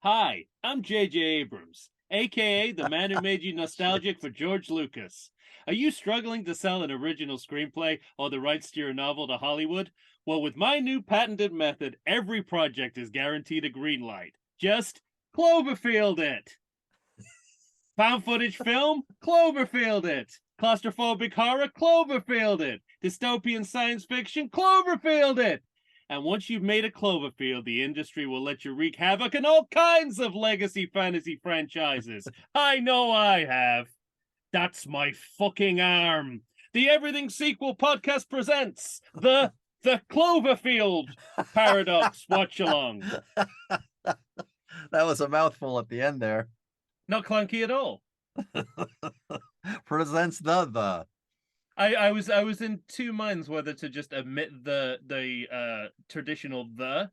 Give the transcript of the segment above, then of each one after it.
Hi, I'm J.J. Abrams, aka the man who made you nostalgic for George Lucas. Are you struggling to sell an original screenplay or the rights to your novel to Hollywood? Well, with my new patented method, every project is guaranteed a green light. Just Cloverfield it! Found footage film? Cloverfield it! Claustrophobic horror? Cloverfield it! Dystopian science fiction? Cloverfield it! And once you've made a Cloverfield, the industry will let you wreak havoc in all kinds of legacy fantasy franchises. I know I have. That's my fucking arm. The Everything Sequel podcast presents the Cloverfield Paradox Watchalong. That was a mouthful at the end there. Not clunky at all. Presents the. I was in two minds whether to just omit the traditional the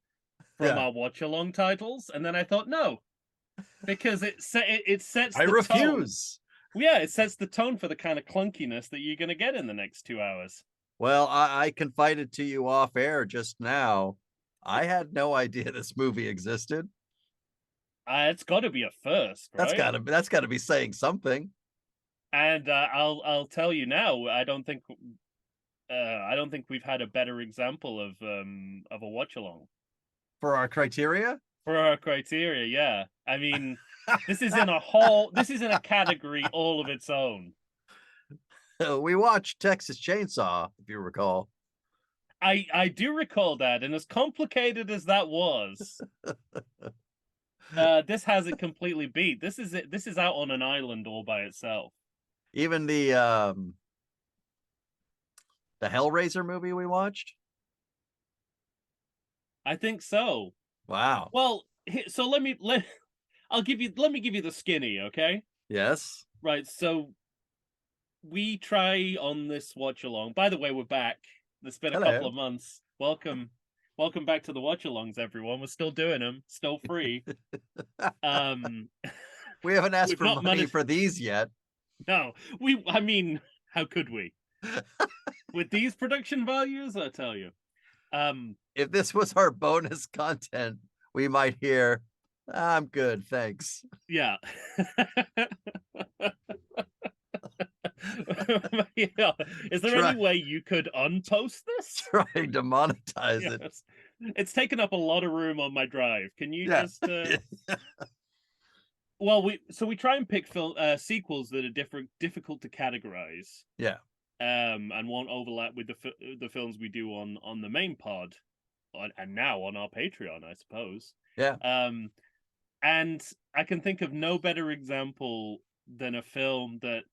from our watch along titles, and then I thought no, because it sets. I refuse. Tone. Yeah, it sets the tone for the kind of clunkiness that you're going to get in the next 2 hours. Well, I confided to you off air just now. I had no idea this movie existed. It's got to be a first, right? That's got to be saying something. And I'll tell you now. I don't think we've had a better example of a watch along for our criteria. For our criteria, yeah. I mean, this is in a category all of its own. We watched Texas Chainsaw, if you recall. I do recall that, and as complicated as that was, this has it completely beat. This is out on an island all by itself. Even the Hellraiser movie we watched? I think so. Wow. Well, so let me give you the skinny, okay? Yes. Right, so we try on this watch along. By the way, we're back. It's been a couple of months. Welcome back to the watch alongs, everyone. We're still doing them, still free. We haven't asked for money for these yet. No, I mean, how could we? With these production values, I tell you. If this was our bonus content, we might hear, I'm good, thanks. Yeah. Yeah. Is there any way you could unpost this? Trying to monetize it. It's taken up a lot of room on my drive. Can you just Well, we try and pick sequels that are difficult to categorize. Yeah. And won't overlap with the films we do on the main pod, and now on our Patreon, I suppose. Yeah. And I can think of no better example than a film that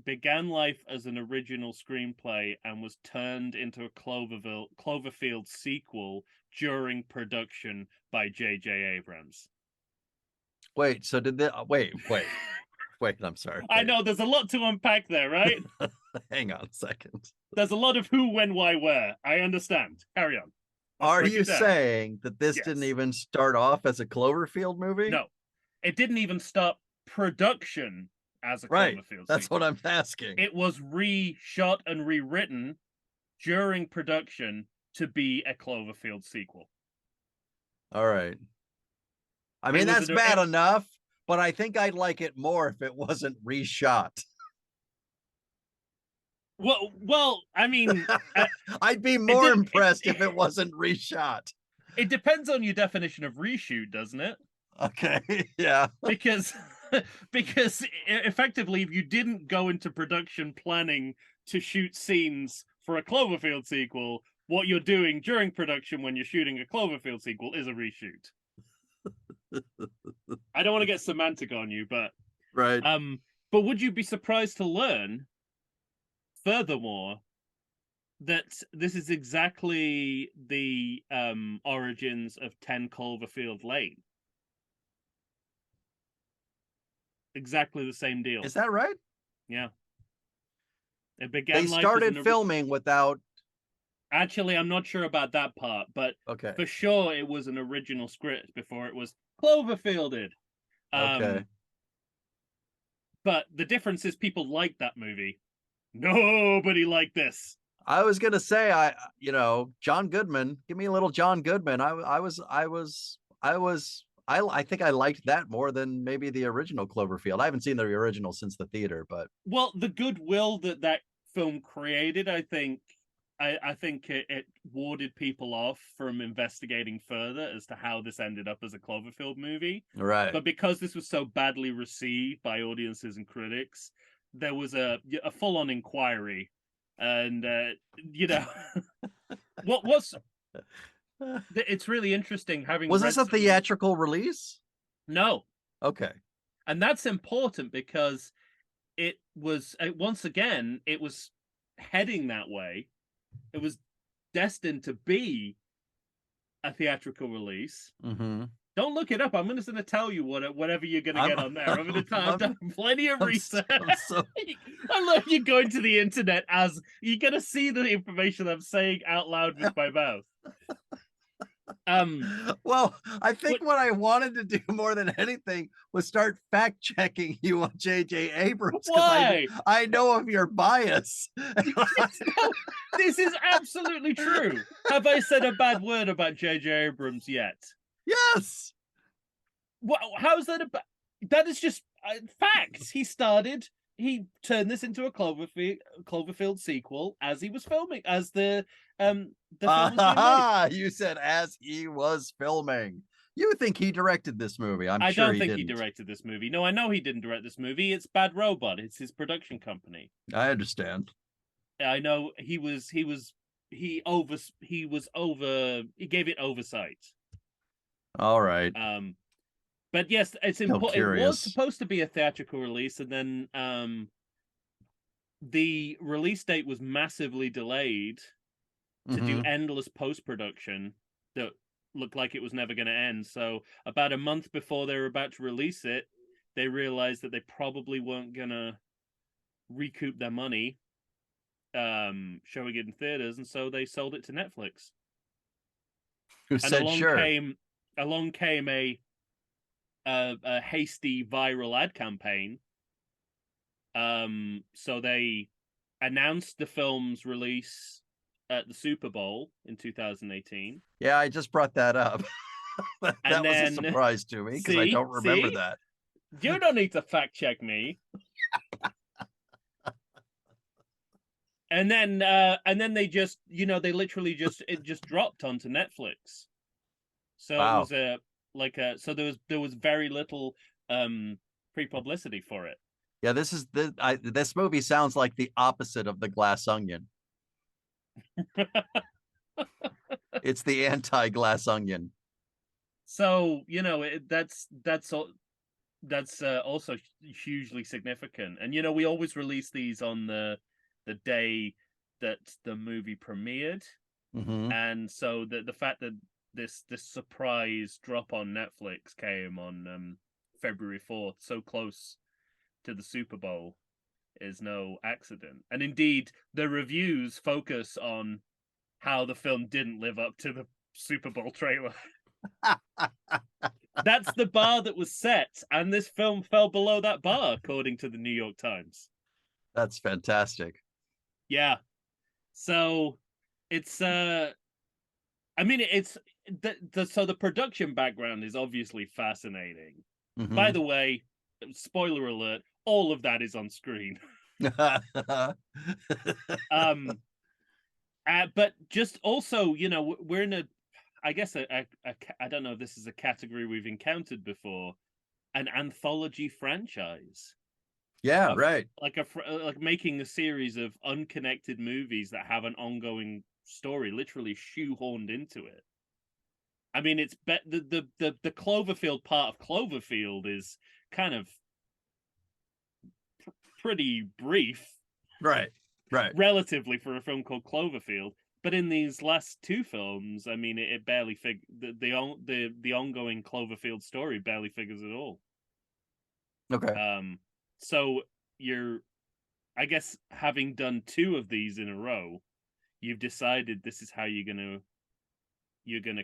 began life as an original screenplay and was turned into a Cloverfield sequel during production by J.J. Abrams. Wait, so did they... Wait, I'm sorry. Wait. I know, there's a lot to unpack there, right? Hang on a second. There's a lot of who, when, why, where. I understand. Carry on. Are you saying that this didn't even start off as a Cloverfield movie? No. It didn't even start production as a Cloverfield That's sequel. What I'm asking. It was reshot and rewritten during production to be a Cloverfield sequel. All right. I mean, that's bad enough, but I think I'd like it more if it wasn't reshot. Well, I mean, I'd be more impressed if it wasn't reshot. It depends on your definition of reshoot, doesn't it? Okay, yeah. Because effectively, if you didn't go into production planning to shoot scenes for a Cloverfield sequel, what you're doing during production when you're shooting a Cloverfield sequel is a reshoot. I don't want to get semantic on you, but right. But would you be surprised to learn, furthermore, that this is exactly the origins of 10 Cloverfield Lane? Exactly the same deal. Is that right? Yeah. It began. They started filming without. Actually, I'm not sure about that part, but for sure it was an original script before it was Cloverfielded. Okay. But the difference is people liked that movie. Nobody liked this. I was gonna say, John Goodman. Give me a little John Goodman. I was I think I liked that more than maybe the original Cloverfield. I haven't seen the original since the theater, but Well, the goodwill that film created, I think it warded people off from investigating further as to how this ended up as a Cloverfield movie. right. But because this was so badly received by audiences and critics, there was a full-on inquiry, and you know, what was it's really interesting having Was this read a some of the... theatrical release? No, Okay. and that's important because it was once again it was heading that way. It was destined to be a theatrical release. Mm-hmm. Don't look it up. I'm just going to tell you whatever you're going to get on there. I've done plenty of research. I love you going to the internet as you're going to see the information I'm saying out loud with my mouth. Well, I think what I wanted to do more than anything was start fact checking you on J.J. Abrams, because I know of your bias. This is absolutely true. Have I said a bad word about J.J. Abrams yet? Yes. Well, how's that about? That is just facts. He turned this into a Cloverfield sequel as he was filming, as the film was being made. You said as he was filming. You think he directed this movie? I don't think he directed this movie. No, I know he didn't direct this movie. It's Bad Robot. It's his production company. I understand. I know he gave it oversight. All right. But yes, it's important. It was supposed to be a theatrical release, and then the release date was massively delayed to do endless post-production that looked like it was never going to end. So about a month before they were about to release it, they realized that they probably weren't going to recoup their money showing it in theaters, and so they sold it to Netflix. Who said sure? Along came a hasty viral ad campaign. So they announced the film's release at the Super Bowl in 2018. Yeah, I just brought that up. that was a surprise to me because I don't remember that. You don't need to fact check me. And then they just, they literally it just dropped onto Netflix. So It was so there was very little pre-publicity for it. Yeah, this movie sounds like the opposite of The Glass Onion. It's the anti-Glass Onion. So that's also hugely significant. And we always release these on the day that the movie premiered, and so the fact that this surprise drop on Netflix came on February 4th, so close to the Super Bowl, is no accident. And indeed, the reviews focus on how the film didn't live up to the Super Bowl trailer. That's the bar that was set, and this film fell below that bar, according to the New York Times. That's fantastic. Yeah. So it's so the production background is obviously fascinating. By the way, spoiler alert, all of that is on screen. But just also, we're in I guess I don't know if this is a category we've encountered before, an anthology franchise. Yeah, right. Like making a series of unconnected movies that have an ongoing story, literally shoehorned into it. I mean, it's the Cloverfield part of Cloverfield is kind of pretty brief, right, relatively, for a film called Cloverfield. But in these last two films, I mean, it barely the ongoing Cloverfield story barely figures at all. Okay. So I guess, having done two of these in a row, you've decided this is how you're gonna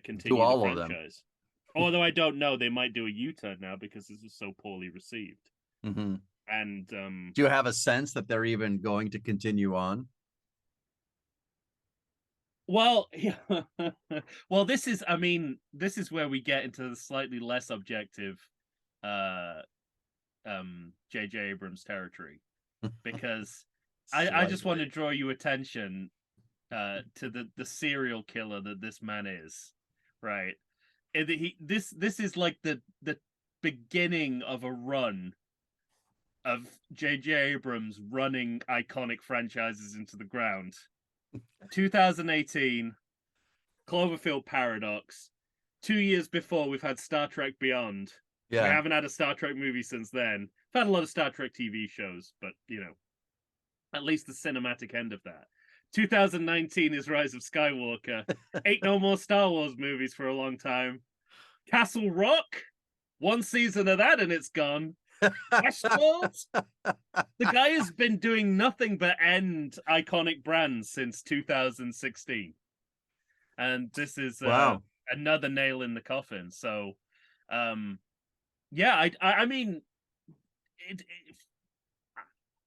continue do all the franchise. Of them. Although I don't know, they might do a U-turn now because this was so poorly received. And do you have a sense that they're even going to continue on? Well, well, this is, I mean, this is where we get into the slightly less objective, uh, J.J. Abrams territory, because I just want to Slightly. draw you attention, to the serial killer that this man is, right? And this is like the beginning of a run of J.J. Abrams running iconic franchises into the ground. 2018, Cloverfield Paradox. 2 years before, we've had Star Trek Beyond. We Yeah. haven't had a Star Trek movie since then. We've had a lot of Star Trek TV shows, but, at least the cinematic end of that. 2019 is Rise of Skywalker. Ain't no more Star Wars movies for a long time. Castle Rock, one season of that and it's gone. Westworld, the guy has been doing nothing but end iconic brands since 2016, and this is Wow. another nail in the coffin. So, yeah, I mean, it,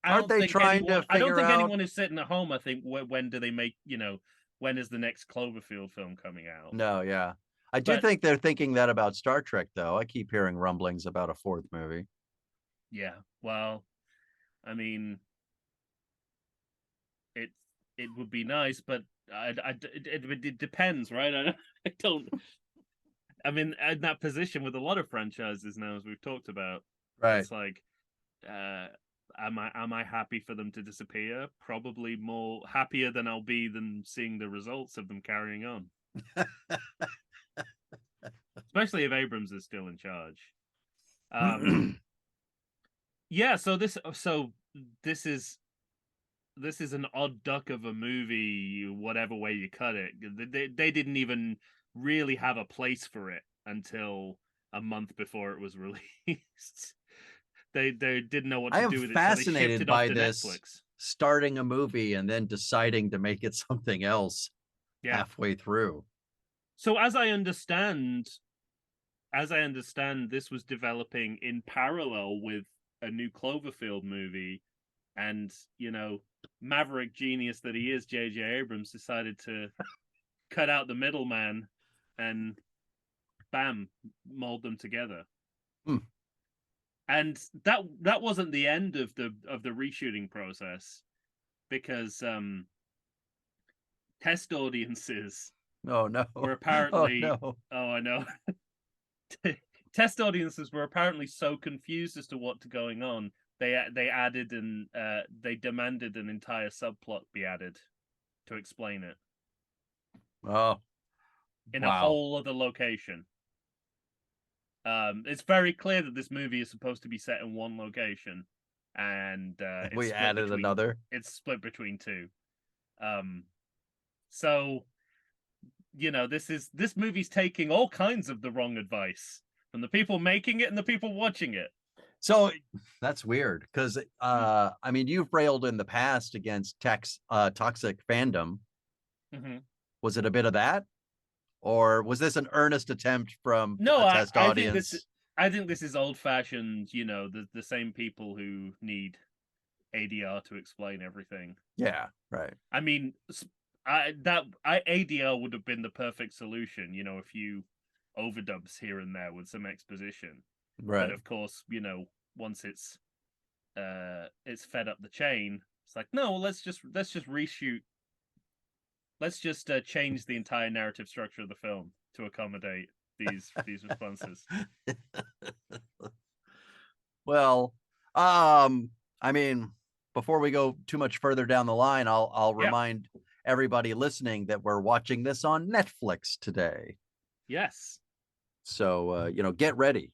I Aren't don't they think trying to anyone. I don't figure think out? anyone is sitting at home. I think when do they make? When is the next Cloverfield film coming out? No, yeah. I do But think they're thinking that about Star Trek, though. I keep hearing rumblings about a fourth movie. yeah, well, I mean, it it would be nice, but it depends, right? I don't. I'm in that position with a lot of franchises now, as we've talked about. Right. It's like, am I happy for them to disappear? Probably more happier than I'll be than seeing the results of them carrying on. Especially if Abrams is still in charge. Yeah, so this is an odd duck of a movie, whatever way you cut it. They didn't even really have a place for it until a month before it was released. They didn't know what I to am do with it, so they shipped fascinated it off by to this Netflix. starting a movie and then deciding to make it something else Yeah. halfway through. So as I understand, this was developing in parallel with a new Cloverfield movie, and maverick genius that he is, J.J. Abrams decided to cut out the middleman and bam, mold them together. Hmm. And that wasn't the end of the reshooting process, because test audiences Oh no. were Oh apparently no. oh, I know. Test audiences were apparently so confused as to what's going on, they added and they demanded an entire subplot be added to explain it Oh in a wow. whole other location. It's very clear that this movie is supposed to be set in one location, and We added another. it's split between two. Um, so this movie's taking all kinds of the wrong advice from the people making it and the people watching it. So that's weird because I mean, you've railed in the past against toxic fandom. Mm-hmm. Was it a bit of that? Or was this an earnest attempt from No, a test I think this audience? I think this is old fashioned. The same people who need ADR to explain everything. Yeah, right. I mean, ADR would have been the perfect solution. A few overdubs here and there with some exposition. But Right. of course, once it's fed up the chain, it's like, no, let's just reshoot. Let's just change the entire narrative structure of the film to accommodate these responses. Well, I mean, before we go too much further down the line, I'll Yeah. remind everybody listening that we're watching this on Netflix today. Yes. So get ready.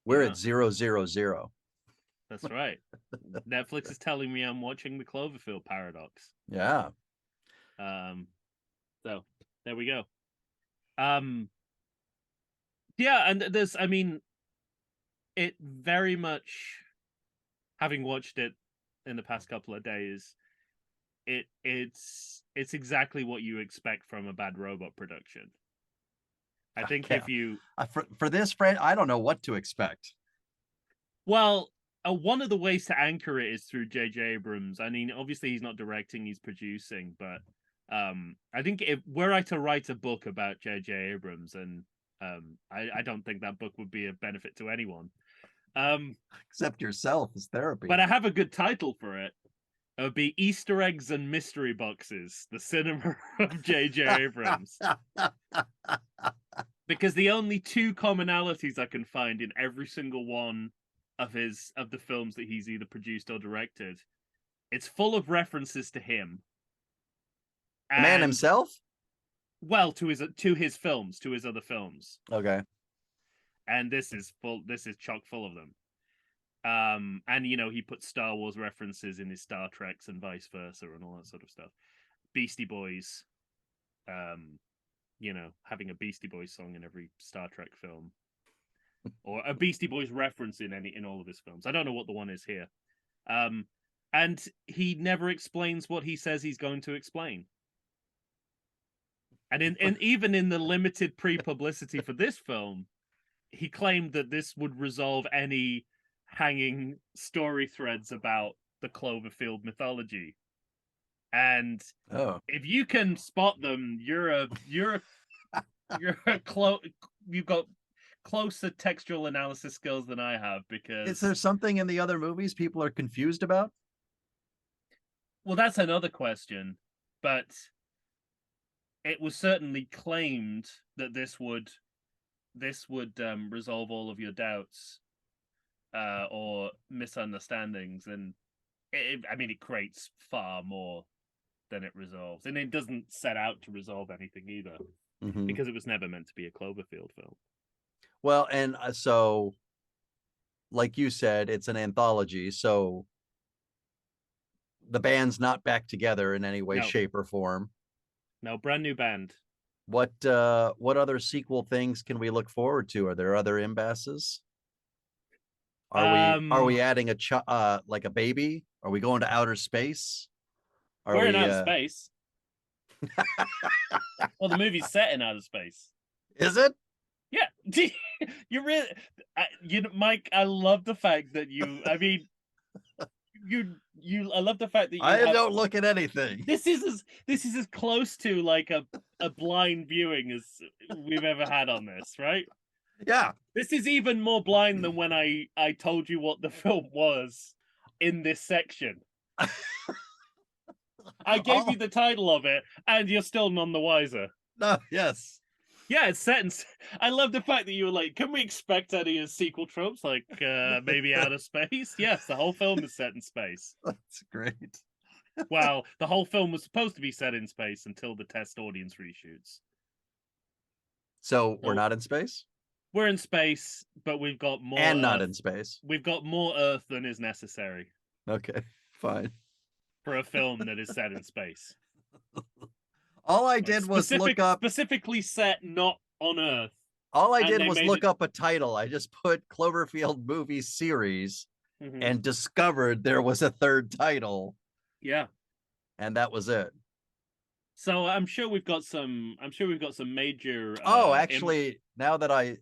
We're Yeah. at 000. That's right. Netflix is telling me I'm watching the Cloverfield Paradox. Yeah. So there we go. Yeah, and I mean, it very much, having watched it in the past couple of days, it's exactly what you expect from a bad robot production. I think Yeah. if you For this friend, I don't know what to expect. Well, one of the ways to anchor it is through J.J. Abrams. I mean, obviously he's not directing, he's producing, but I think if were I to write a book about J.J. Abrams, and I don't think that book would be a benefit to anyone. Except yourself as therapy. But I have a good title for it. It would be Easter Eggs and Mystery Boxes, the cinema of J.J. Abrams. Because the only two commonalities I can find in every single one of the films that he's either produced or directed, it's full of references to him. The man himself? Well, to his films, to his other films. Okay. And this is chock full of them. And he put Star Wars references in his Star Treks and vice versa and all that sort of stuff. Beastie Boys, having a Beastie Boys song in every Star Trek film, or a Beastie Boys reference in all of his films. I don't know what the one is here. And he never explains what he says he's going to explain. And even in the limited pre-publicity for this film, he claimed that this would resolve any hanging story threads about the Cloverfield mythology. And if you can spot them, you've got closer textual analysis skills than I have. Because is there something in the other movies people are confused about? Well, that's another question, but it was certainly claimed that this would resolve all of your doubts or misunderstandings, and it creates far more than it resolves, and it doesn't set out to resolve anything either, because it was never meant to be a Cloverfield film. Well, and so, like you said, it's an anthology, so the band's not back together in any way, shape, or form. No, brand new band. What other sequel things can we look forward to? Are there other imbasses? Are we adding like a baby? Are we going to outer space? We're in outer space. Well, the movie's set in outer space. Is it? Yeah. You really, Mike, I love the fact that I love the fact that I don't look at anything. This is as close to like a blind viewing as we've ever had on this, right? Yeah. This is even more blind than when I told you what the film was in this section. I gave you the title of it, and you're still none the wiser. No, yes. Yeah, it's set in... I love the fact that you were like, can we expect any sequel tropes, like maybe outer space? Yes, the whole film is set in space. That's great. Well, the whole film was supposed to be set in space until the test audience reshoots. So we're not in space? We're in space, but we've got more... And not in space. We've got more Earth than is necessary. Okay, fine. For a film that is set in space. All I did was look up... Specifically set not on Earth. All I did was look up a title. I just put Cloverfield movie series and discovered there was a third title. Yeah. And that was it. So I'm sure we've got some major... actually, now that I've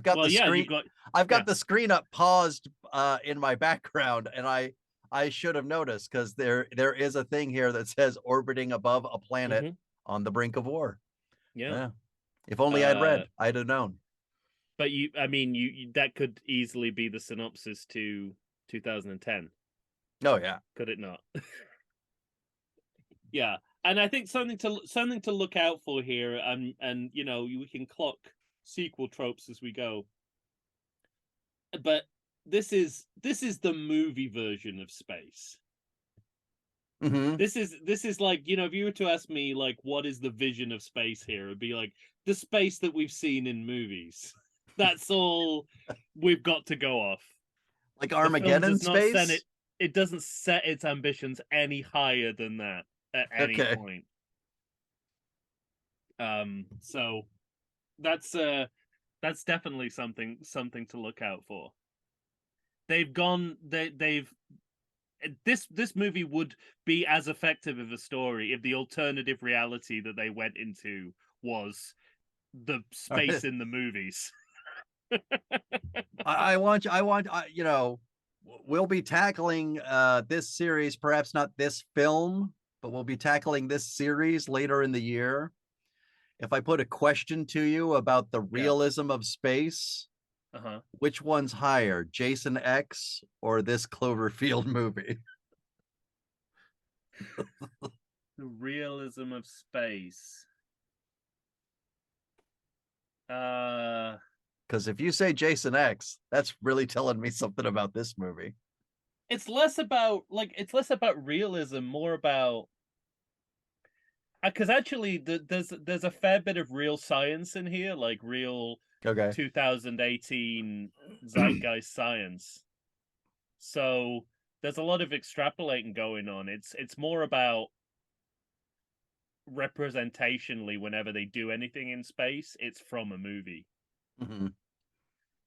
got the screen... I've got the screen up paused in my background, and I should have noticed, because there is a thing here that says orbiting above a planet on the brink of war. Yeah. If only I'd read, I'd have known. But you that could easily be the synopsis to 2010. Oh yeah. Could it not? Yeah. And I think something to look out for here, and we can clock sequel tropes as we go. But this is the movie version of space. This is like, if you were to ask me, like, what is the vision of space here, it'd be like the space that we've seen in movies. That's all we've got to go off. Like Armageddon space? It doesn't set its ambitions any higher than that at any point. So that's definitely something to look out for. This movie would be as effective of a story if the alternative reality that they went into was the space in the movies. We'll be tackling this series, perhaps not this film, but we'll be tackling this series later in the year. If I put a question to you about the realism of space, which one's higher, Jason X or this Cloverfield movie? The realism of space. Because if you say Jason X, that's really telling me something about this movie. It's less about realism, more about because actually there's a fair bit of real science in here, like real 2018 zeitgeist science. So there's a lot of extrapolating going on. It's more about representationally whenever they do anything in space, it's from a movie.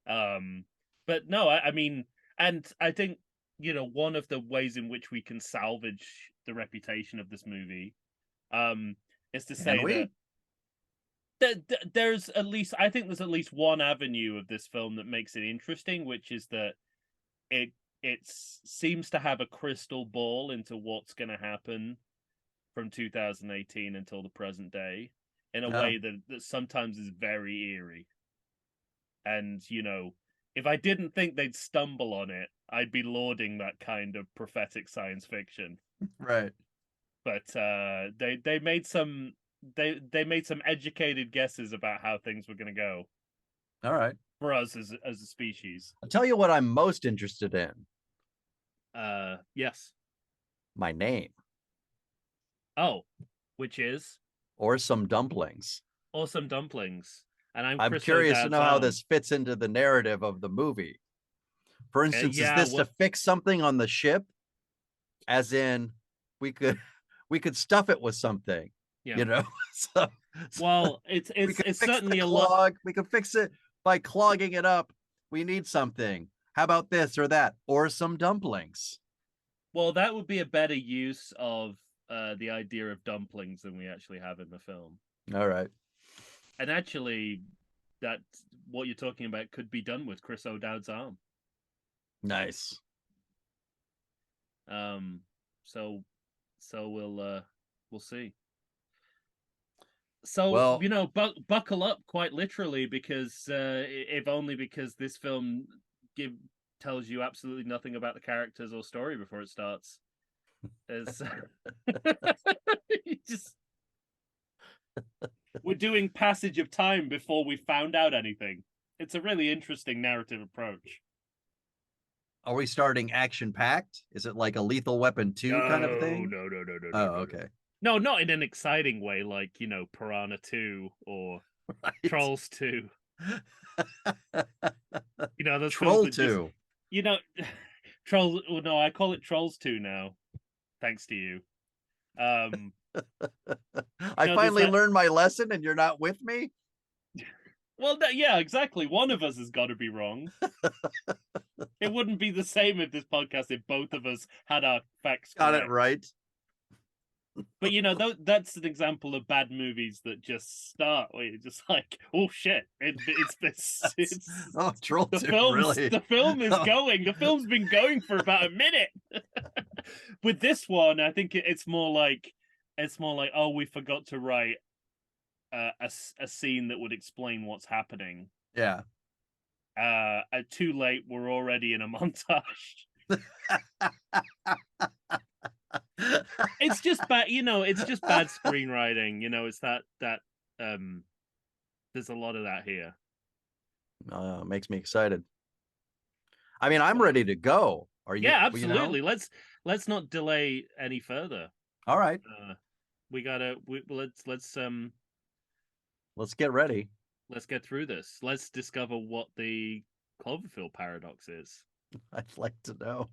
But no, I mean, and I think, you know, one of the ways in which we can salvage the reputation of this movie is to say that there's at least, I think there's at least one avenue of this film that makes it interesting, which is that it seems to have a crystal ball into what's going to happen from 2018 until the present day in a way that sometimes is very eerie. And, you know, if I didn't think they'd stumble on it, I'd be lauding that kind of prophetic science fiction. Right. But they made some educated guesses about how things were going to go. All right. For us as a species. I'll tell you what I'm most interested in. Yes. My name. Oh, which is? Or some dumplings. Or some dumplings. And I'm curious to know how this fits into the narrative of the movie. For instance, is this to fix something on the ship? As in, we could stuff it with something, you know? Well, it's certainly a lot. We could fix it by clogging it up. We need something. How about this or that? Or some dumplings. Well, that would be a better use of the idea of dumplings than we actually have in the film. All right. And actually, that what you're talking about could be done with Chris O'Dowd's arm. Nice. So we'll see. So, you know, buckle up quite literally, because if only because this film tells you absolutely nothing about the characters or story before it starts. We're doing passage of time before we found out anything. It's a really interesting narrative approach. Are we starting action-packed? Is it like a Lethal Weapon 2 kind of thing? No. Oh, okay. No, not in an exciting way, like, you know, Piranha 2 or Trolls 2. You know, those Troll 2. You know, Trolls. Oh, no, I call it Trolls 2 now, thanks to you. I finally learned my lesson, and you're not with me. Well, yeah, exactly. One of us has got to be wrong. It wouldn't be the same if this podcast if both of us had our facts correct. Got it right. But, you know, that's an example of bad movies that just start where you're just like, oh shit, it's this. Troll 2, really? The film is going. The film's been going for about a minute. With this one, I think it's more like, oh, we forgot to write a scene that would explain what's happening. Yeah. Too late. We're already in a montage. It's just bad, you know. It's just bad screenwriting. You know, it's that there's a lot of that here. Makes me excited. I mean, I'm ready to go. Are you? Yeah, absolutely. You know? Let's not delay any further. All right. Let's get ready. Let's get through this. Let's discover what the Cloverfield Paradox is. I'd like to know.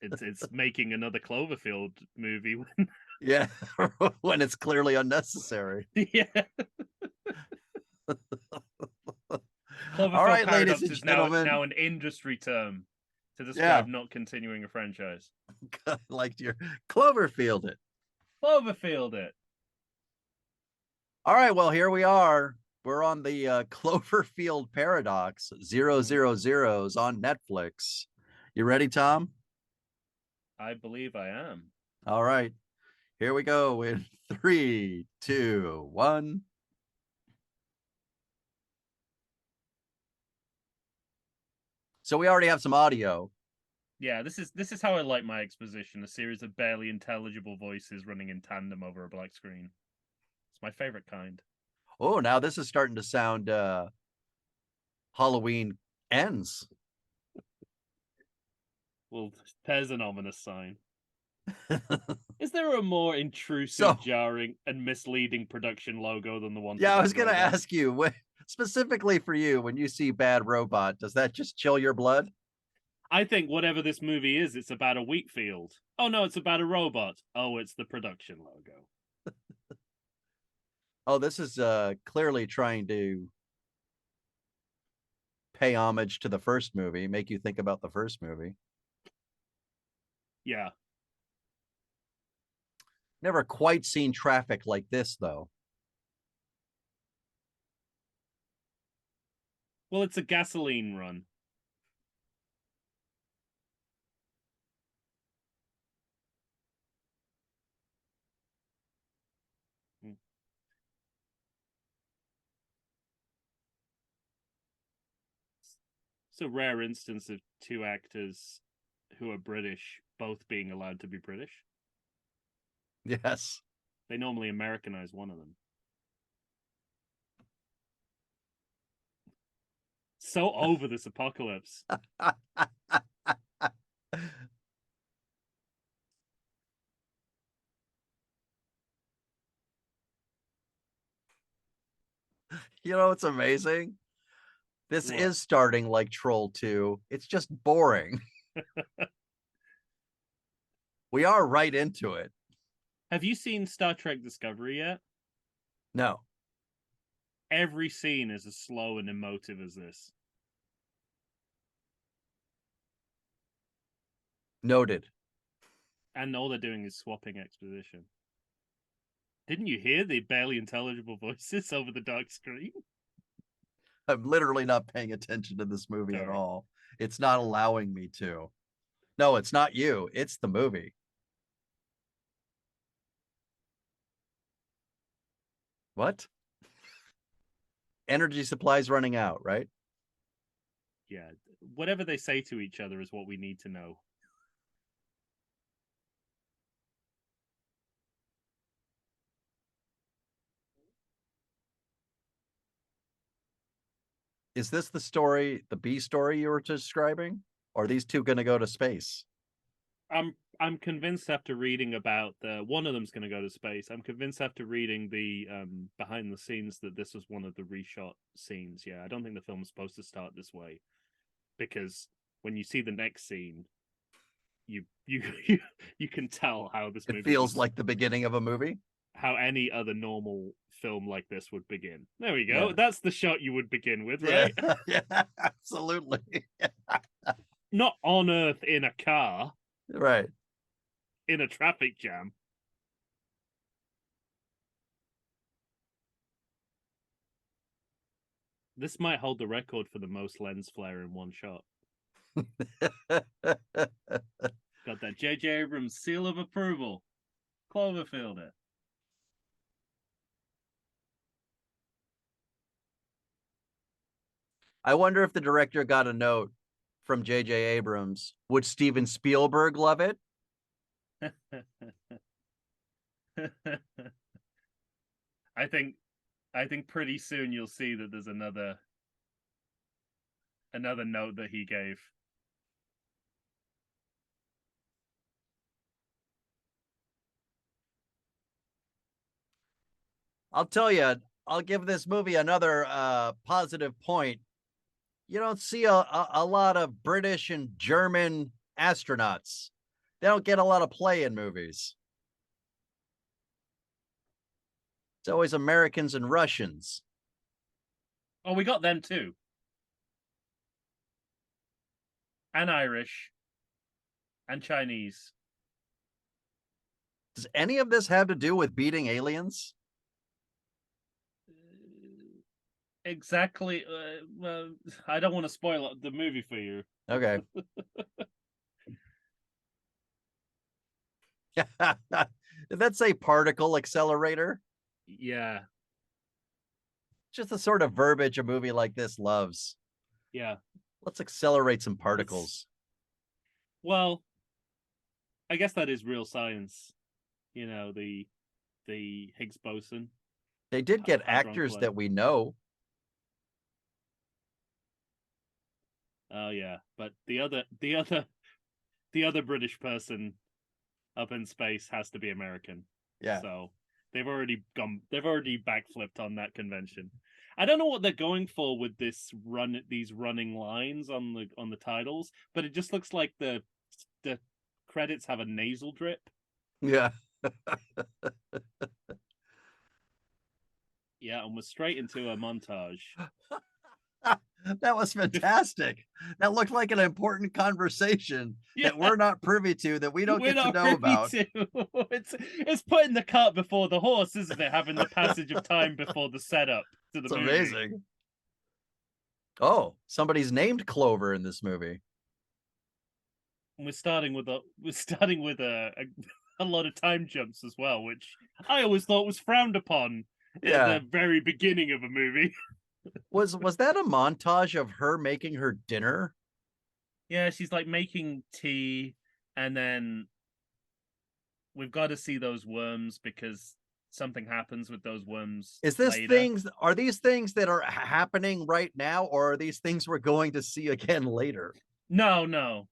It's making another Cloverfield movie. Yeah, when it's clearly unnecessary. Yeah. Cloverfield All right, Paradox ladies and gentlemen. now an industry term to describe not continuing a franchise. Like your Cloverfield it. Cloverfield it. All right, well, here we are. We're on the Cloverfield Paradox 000s on Netflix. You ready, Tom? I believe I am. All right. Here we go in 3, 2, 1. So we already have some audio. Yeah, this is how I like my exposition, a series of barely intelligible voices running in tandem over a black screen. It's my favorite kind. Oh, now this is starting to sound Halloween Ends. Well, there's an ominous sign. Is there a more intrusive, jarring, and misleading production logo than the one? Yeah, I was going to ask you, specifically for you, when you see Bad Robot, does that just chill your blood? I think whatever this movie is, it's about a wheat field. Oh no, it's about a robot. Oh, it's the production logo. Oh, this is clearly trying to pay homage to the first movie, make you think about the first movie. Yeah. Never quite seen traffic like this, though. Well, it's a gasoline run. It's a rare instance of two actors who are British both being allowed to be British. Yes. They normally Americanize one of them. So over this apocalypse. You know, it's amazing. This is starting like Troll 2. It's just boring. We are right into it. Have you seen Star Trek Discovery yet? No. Every scene is as slow and emotive as this. Noted. And all they're doing is swapping exposition. Didn't you hear the barely intelligible voices over the dark screen? I'm literally not paying attention to this movie at all. It's not allowing me to. No, it's not you. It's the movie. What? Energy supplies running out, right? Yeah. Whatever they say to each other is what we need to know. Is this the story, the B story you were describing? Or are these two going to go to space? I'm convinced after reading about one of them's going to go to space. I'm convinced after reading the behind the scenes that this was one of the reshot scenes. Yeah, I don't think the film was supposed to start this way, because when you see the next scene, you can tell how this movie feels like the beginning of a movie. How any other normal film like this would begin. There we go. Yeah. That's the shot you would begin with, right? Yeah, absolutely. Not on Earth in a car. Right. In a traffic jam. This might hold the record for the most lens flare in one shot. Got that J.J. Abrams seal of approval. Cloverfield it. I wonder if the director got a note from J.J. Abrams. Would Steven Spielberg love it? I think pretty soon you'll see that there's another note that he gave. I'll tell you, I'll give this movie another positive point. You don't see a lot of British and German astronauts. They don't get a lot of play in movies. It's always Americans and Russians. Oh, we got them too. And Irish. And Chinese. Does any of this have to do with beating aliens? Exactly. Well, I don't want to spoil the movie for you. Okay. Did that say particle accelerator? Yeah. Just the sort of verbiage a movie like this loves. Yeah. Let's accelerate some particles. Well, I guess that is real science. You know, the Higgs boson. They did get actors that we know. Oh yeah, but the other British person up in space has to be American. Yeah. So they've already backflipped on that convention. I don't know what they're going for with these running lines on the titles, but it just looks like the credits have a nasal drip. Yeah. Yeah, and we're straight into a montage. That was fantastic. That looked like an important conversation that we're not privy to, that we don't get to know about. It's putting the cart before the horse, isn't it? Having the passage of time before the setup to the movie. Amazing. Oh, somebody's named Clover in this movie. We're starting with a lot of time jumps as well, which I always thought was frowned upon at the very beginning of a movie. Was that a montage of her making her dinner? Yeah, she's like making tea, and then we've got to see those worms because something happens with those worms. Is this are these things that are happening right now, or are these things we're going to see again later? No.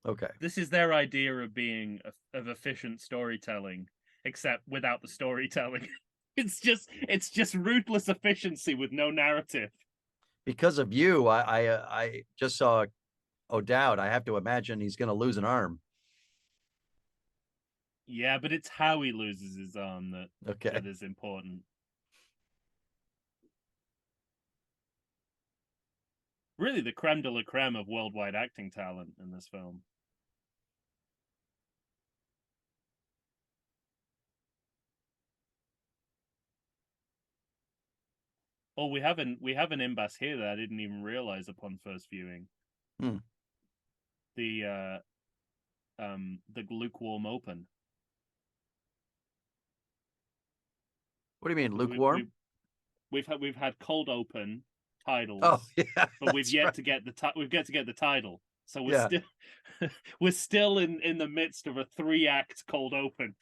Okay. This is their idea of being of efficient storytelling, except without the storytelling. It's just ruthless efficiency with no narrative. Because of you, I just saw O'Dowd. I have to imagine he's going to lose an arm. Yeah, but it's how he loses his arm that is important. Really, the creme de la creme of worldwide acting talent in this film. Oh, we have an impasse here that I didn't even realize upon first viewing. The lukewarm open. What do you mean, lukewarm? We've had cold open titles. Oh yeah, but we've yet to get the title. So we're still in the midst of a 3-act cold open.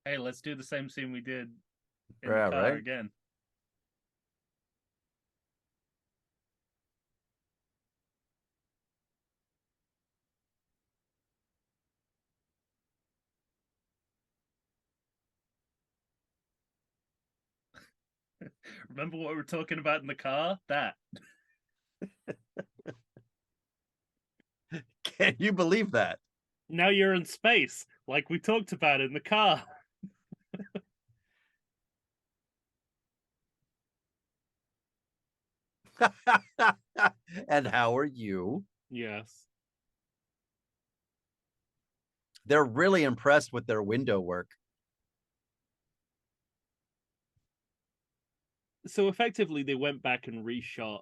Hey, let's do the same scene we did in the car again. Remember what we were talking about in the car? That. Can you believe that? Now you're in space, like we talked about in the car. And how are you? Yes. They're really impressed with their window work. So effectively, they went back and reshot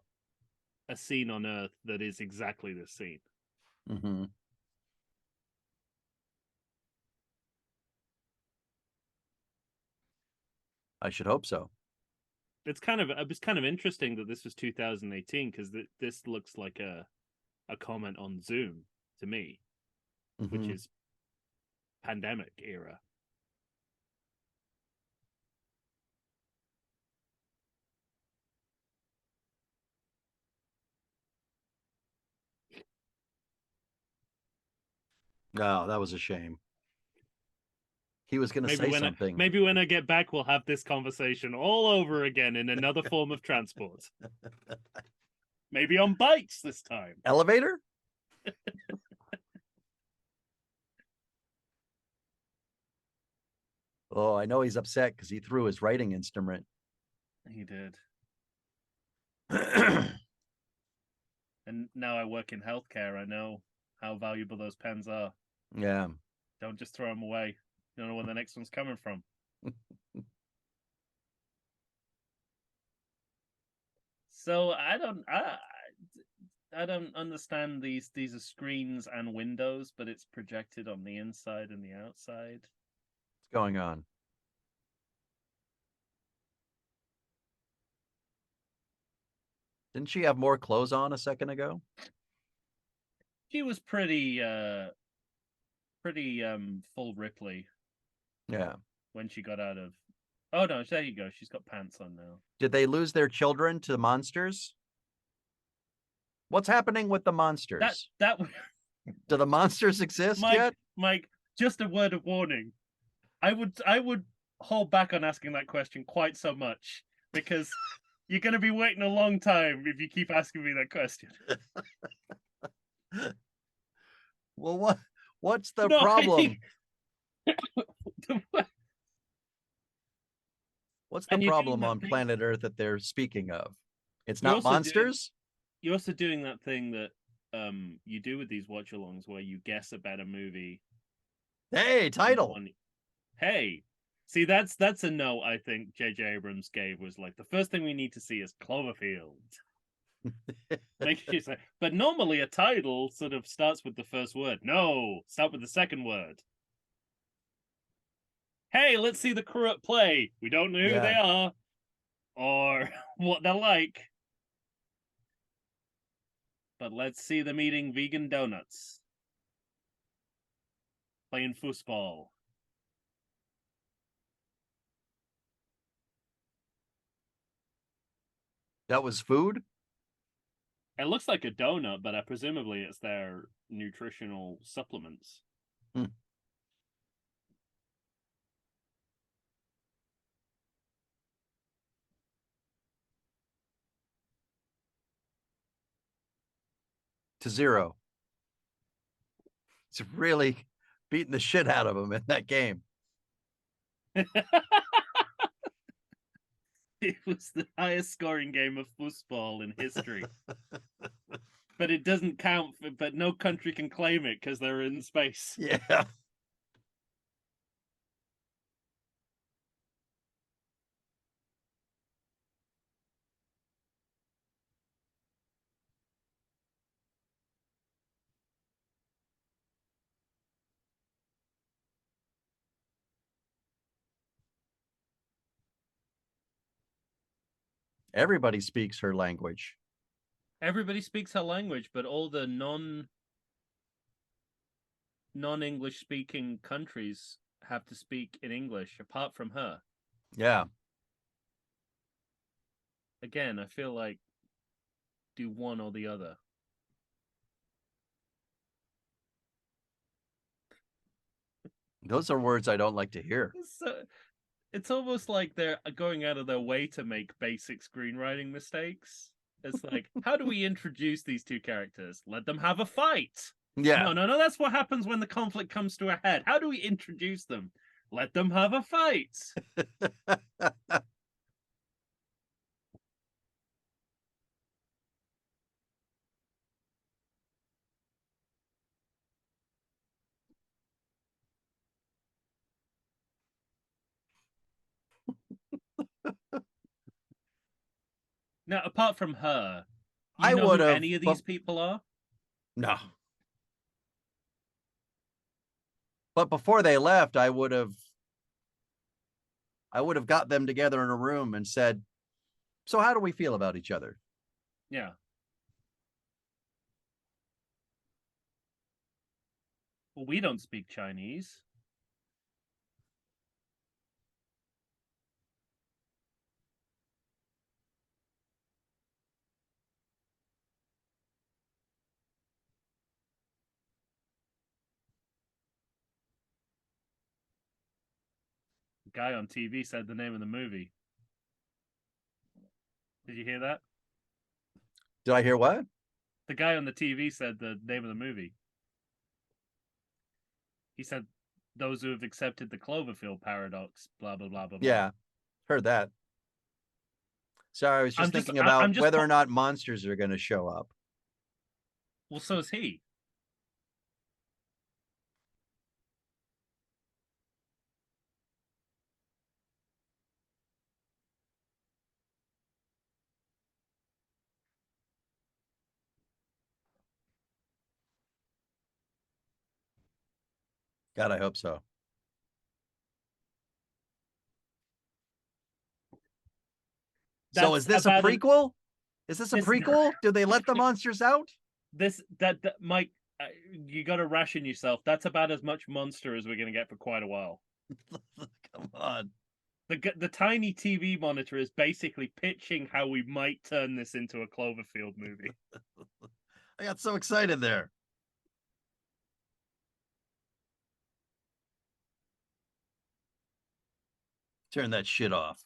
a scene on Earth that is exactly this scene. Mm-hmm. I should hope so. It's kind of interesting that this was 2018 because this looks like a comment on Zoom to me, which is pandemic era. No, that was a shame. He was going to say something. Maybe when I get back, we'll have this conversation all over again in another form of transport. Maybe on bikes this time. Elevator? Oh, I know he's upset because he threw his writing instrument. He did. And now I work in healthcare. I know how valuable those pens are. Yeah. Don't just throw them away. You don't know where the next one's coming from. So I don't understand these. These are screens and windows, but it's projected on the inside and the outside. What's going on? Didn't she have more clothes on a second ago? She was pretty full Ripley. Yeah. When she got out of. Oh no, there you go. She's got pants on now. Did they lose their children to monsters? What's happening with the monsters? That Do the monsters exist yet? Mike, just a word of warning. I would hold back on asking that question quite so much because you're going to be waiting a long time if you keep asking me that question. Well, what's the problem? What's the problem on planet Earth that they're speaking of? It's not monsters? You're also doing that thing that you do with these watch-alongs where you guess about a movie. Hey, title. Hey. See, that's a note I think J.J. Abrams gave, was like, the first thing we need to see is Cloverfield. But normally a title sort of starts with the first word. No, start with the second word. Hey, let's see the crew at play. We don't know who they are or what they're like. But let's see them eating vegan donuts. Playing foosball. That was food? It looks like a donut, but presumably it's their nutritional supplements. To 0. It's really beating the shit out of them in that game. It was the highest scoring game of football in history. But it doesn't count, but no country can claim it because they're in space. Yeah. Everybody speaks her language. Everybody speaks her language, but all the non-English speaking countries have to speak in English apart from her. Yeah. Again, I feel like do one or the other. Those are words I don't like to hear. So, it's almost like they're going out of their way to make basic screenwriting mistakes. It's like, how do we introduce these two characters? Let them have a fight. Yeah. No. That's what happens when the conflict comes to a head. How do we introduce them? Let them have a fight. Now, apart from her, you know who any of these people are? No. But before they left, I would have got them together in a room and said, so how do we feel about each other? Yeah. Well, we don't speak Chinese. The guy on TV said the name of the movie. Did you hear that? Did I hear what? The guy on the TV said the name of the movie. He said, those who have accepted the Cloverfield Paradox, blah, blah, blah, blah, blah. Yeah, heard that. Sorry, I was just thinking about whether or not monsters are going to show up. Well, so is he. God, I hope so. So is this a prequel? Is this a prequel? Do they let the monsters out? Mike, you got to ration yourself. That's about as much monster as we're going to get for quite a while. Come on. The tiny TV monitor is basically pitching how we might turn this into a Cloverfield movie. I got so excited there. Turn that shit off.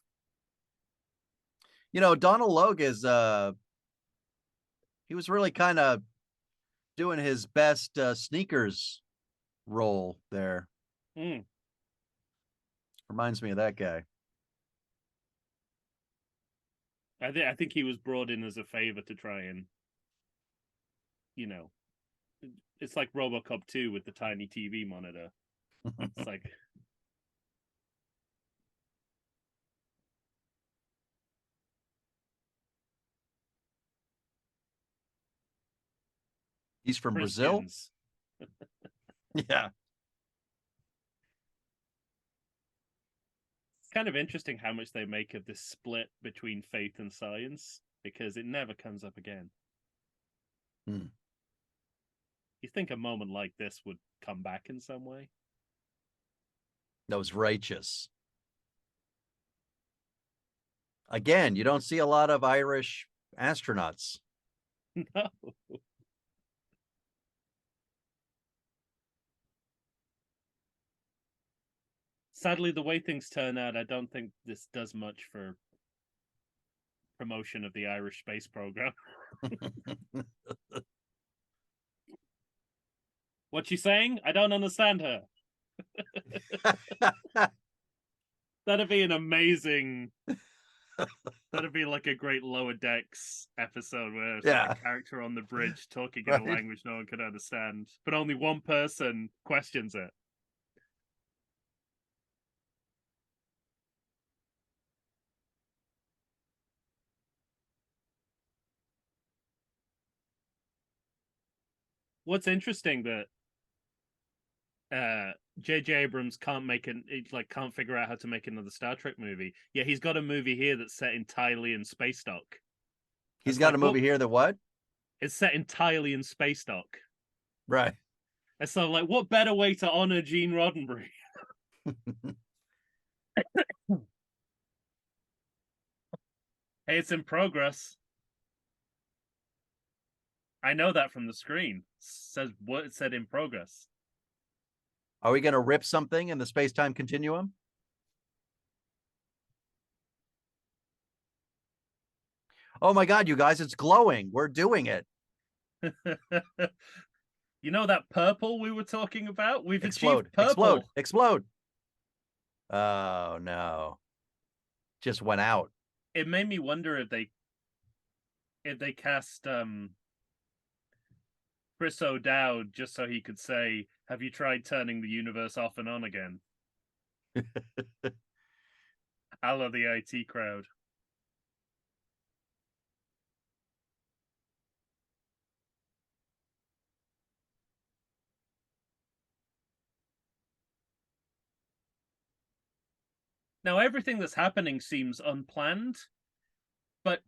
You know, Donald Logue is he was really kind of doing his best Sneakers role there. Reminds me of that guy. I think he was brought in as a favor to try and, you know, it's like RoboCop 2 with the tiny TV monitor. It's like, he's from Brazil. Yeah. It's kind of interesting how much they make of this split between faith and science, because it never comes up again. You think a moment like this would come back in some way? That was righteous. Again, you don't see a lot of Irish astronauts. No. Sadly, the way things turn out, I don't think this does much for promotion of the Irish space program. What's she saying? I don't understand her. That'd be an amazing. That'd be like a great Lower Decks episode where it's like a character on the bridge talking in a language no one can understand, but only one person questions it. What's interesting that J.J. Abrams can't figure out how to make another Star Trek movie. Yeah, he's got a movie here that's set entirely in space dock. He's got a movie here that what? It's set entirely in space dock. Right. And so, like, what better way to honor Gene Roddenberry? Hey, it's in progress. I know that from the screen. It says what it said in progress. Are we going to rip something in the space-time continuum? Oh my God, you guys, it's glowing. We're doing it. You know that purple we were talking about? We've achieved purple. Explode. Oh, no. Just went out. It made me wonder if they cast Chris O'Dowd just so he could say, have you tried turning the universe off and on again? A la the IT crowd. Now, everything that's happening seems unplanned, but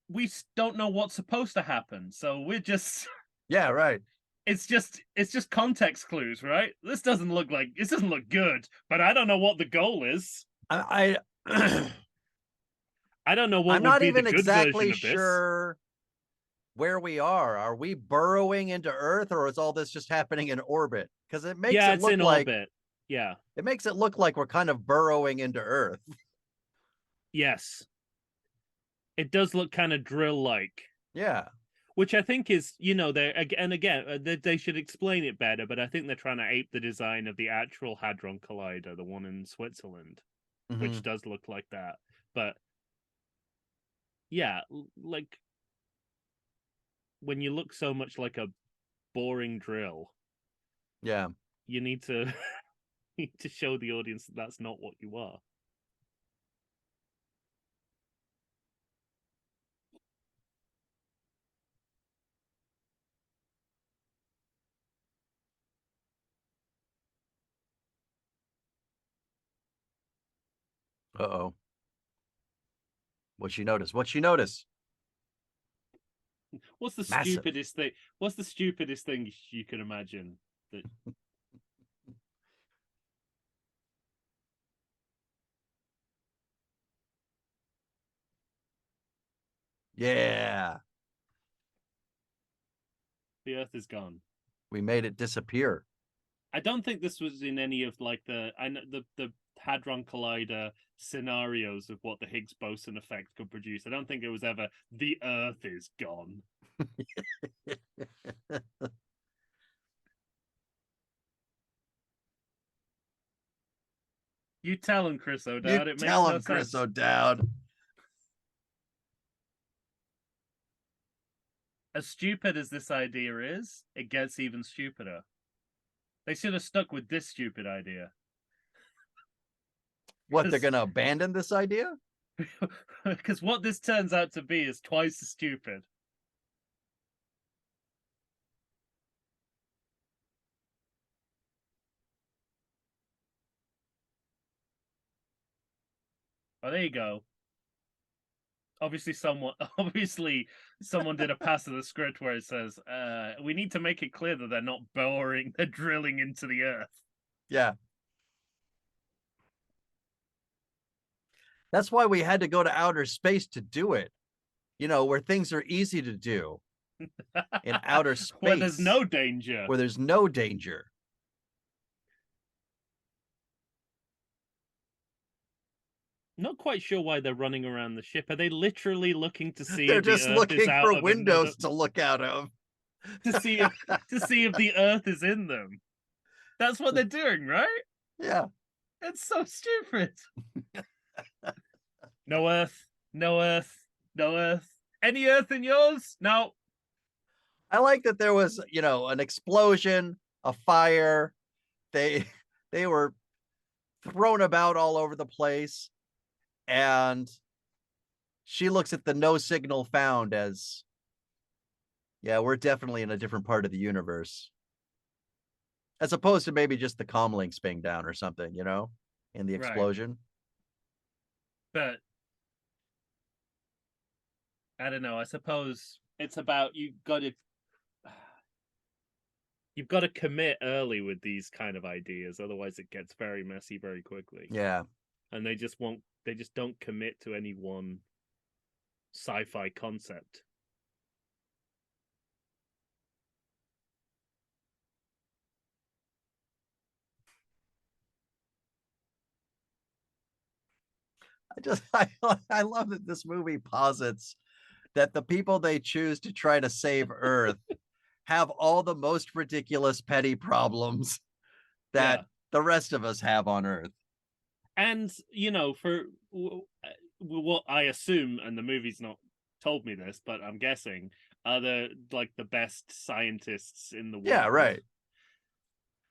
we don't know what's supposed to happen. So we're just... Yeah, right. It's just context clues, right? This doesn't look good, but I don't know what the goal is. I don't know what I'm not even exactly sure where we are. Are we burrowing into Earth, or is all this just happening in orbit? Because it makes it look like orbit. Yeah. It makes it look like we're kind of burrowing into Earth. Yes. It does look kind of drill-like. Yeah. Which I think is, they should explain it better, but I think they're trying to ape the design of the actual Hadron Collider, the one in Switzerland, which does look like that. But yeah, like when you look so much like a boring drill, yeah, you need to to show the audience that that's not what you are. Uh-oh. What'd she notice? What'd she notice? What's the Massive. stupidest thing? What's the stupidest thing you can imagine that? Yeah. The Earth is gone. We made it disappear. I don't think this was in any of like the Hadron Collider scenarios of what the Higgs boson effect could produce. I don't think it was ever the Earth is gone. You tell him, Chris O'Dowd. You It makes tell no him, Chris sense. O'Dowd. As stupid as this idea is, it gets even stupider. They should have stuck with this stupid idea. What, they're going to abandon this idea? Because what this turns out to be is twice as stupid. Oh, there you go. Obviously someone did a pass of the script where it says we need to make it clear that they're not boring, they're drilling into the earth. Yeah. That's why we had to go to outer space to do it, you know, where things are easy to do. In outer space where there's no danger. Where there's no danger. Not quite sure why they're running around the ship. Are they literally looking to see They're if just the Earth looking is out for of windows to look out of? To see if the Earth is in them. That's what they're doing, right? Yeah. It's so stupid. No Earth, no Earth, no Earth. Any Earth in yours? No. I like that there was, you know, an explosion, a fire. They were thrown about all over the place. And she looks at the no signal found as, yeah, we're definitely in a different part of the universe. As opposed to maybe just the comlinks being down or something, you know, in the explosion. Right. But I don't know. I suppose it's about you've got to commit early with these kind of ideas, otherwise it gets very messy very quickly. Yeah. And they just don't commit to any one sci-fi concept. I love that this movie posits that the people they choose to try to save Earth have all the most ridiculous petty problems that the rest of us have on Earth. And, you know, for what I assume, and the movie's not told me this, but I'm guessing, are the best scientists in the world. Yeah, right.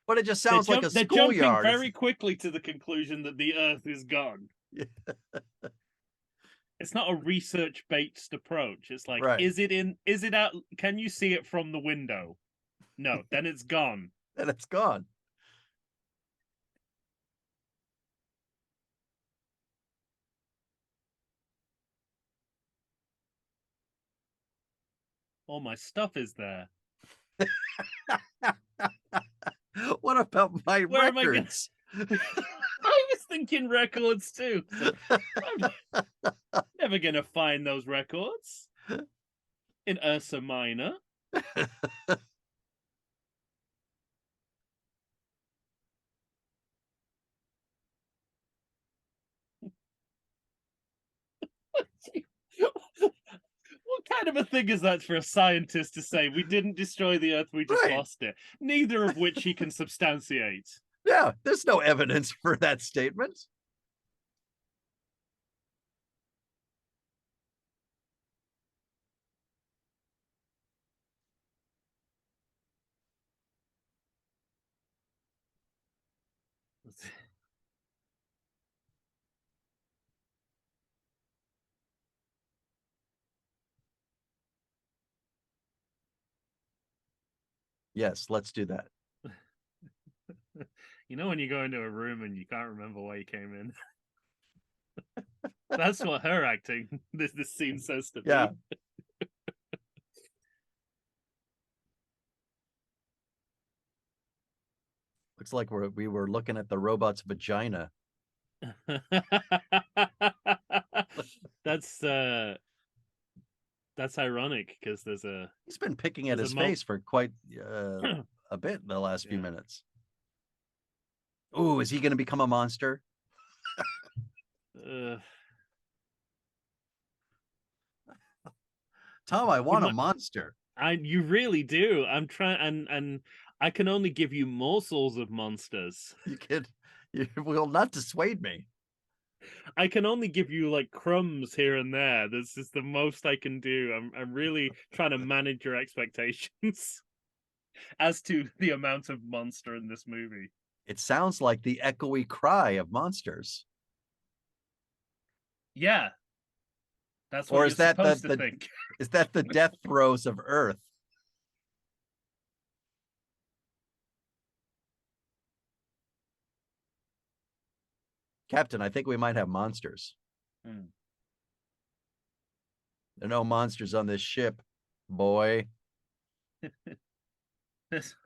But it just sounds like a schoolyard. They're jumping very quickly to the conclusion that the Earth is gone. Yeah. It's not a research-based approach. It's like, right. Is it out? Can you see it from the window? No, then it's gone. Then it's gone. All my stuff is there. What about my records? I was thinking records too. I'm never gonna find those records in Ursa Minor. What kind of a thing is that for a scientist to say? We didn't destroy the Earth, we just lost it. Neither of which he can substantiate. Yeah, there's no evidence for that statement. Yes, let's do that. You know when you go into a room and you can't remember why you came in? That's what her acting this scene says to Yeah. me. Looks like we were looking at the robot's vagina. That's ironic because he's been picking at his face for quite a bit in the last few minutes. Oh, is he going to become a monster? Tom, I want a monster. You really do. I'm trying, and I can only give you morsels of monsters. You will not dissuade me. I can only give you like crumbs here and there. This is the most I can do. I'm really trying to manage your expectations as to the amount of monster in this movie. It sounds like the echoey cry of monsters. Yeah. That's what you're supposed to think. Is that the death throes of Earth? Captain, I think we might have monsters. There are no monsters on this ship, boy. There's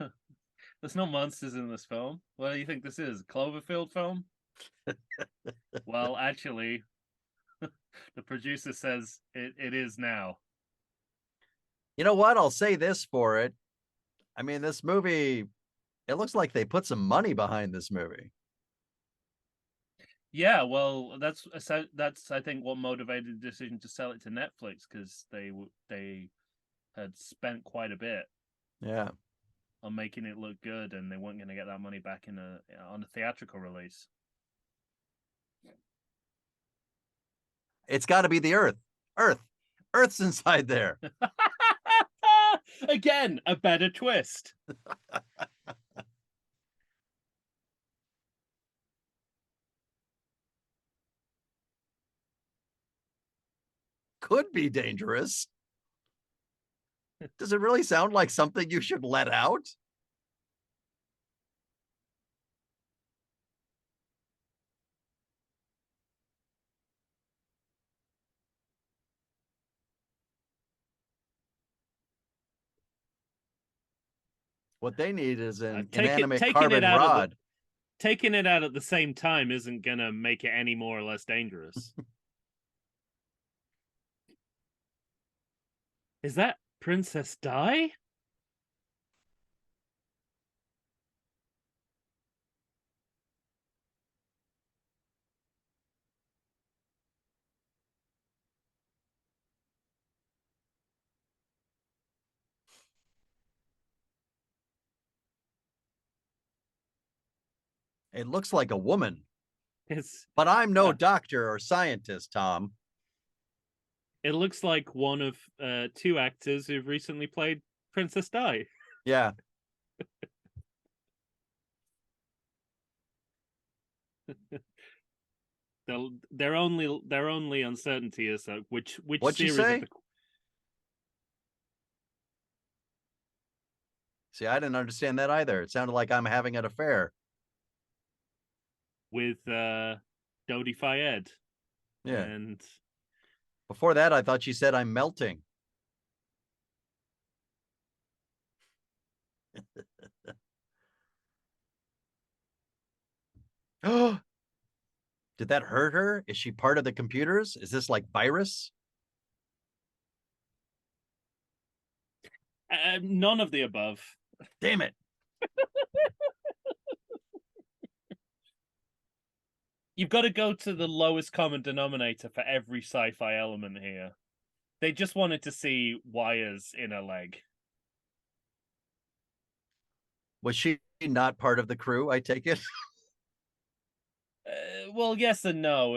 no monsters in this film. What do you think this is? A Cloverfield film? Well, actually, the producer says it is now. You know what? I'll say this for it. I mean, this movie, it looks like they put some money behind this movie. Yeah, well, that's I think what motivated the decision to sell it to Netflix, because they had spent quite a bit, on making it look good, and they weren't going to get that money back on a theatrical release. It's got to be the Earth's inside there. Again, a better twist. Could be dangerous. Does it really sound like something you should let out? What they need is an inanimate carbon rod. Taking it out at the same time isn't going to make it any more or less dangerous. Is that Princess Di? It looks like a woman. But I'm no doctor or scientist, Tom. It looks like one of two actors who've recently played Princess Di. Yeah. Their only uncertainty is which What'd series you say? of the... See, I didn't understand that either. It sounded like I'm having an affair with Dodi Fayed. Yeah. And before that, I thought she said I'm melting. Oh, did that hurt her? Is she part of the computers? Is this like virus? None of the above. Damn it. You've got to go to the lowest common denominator for every sci-fi element here. They just wanted to see wires in a leg. Was she not part of the crew, I take it? Well, yes and no.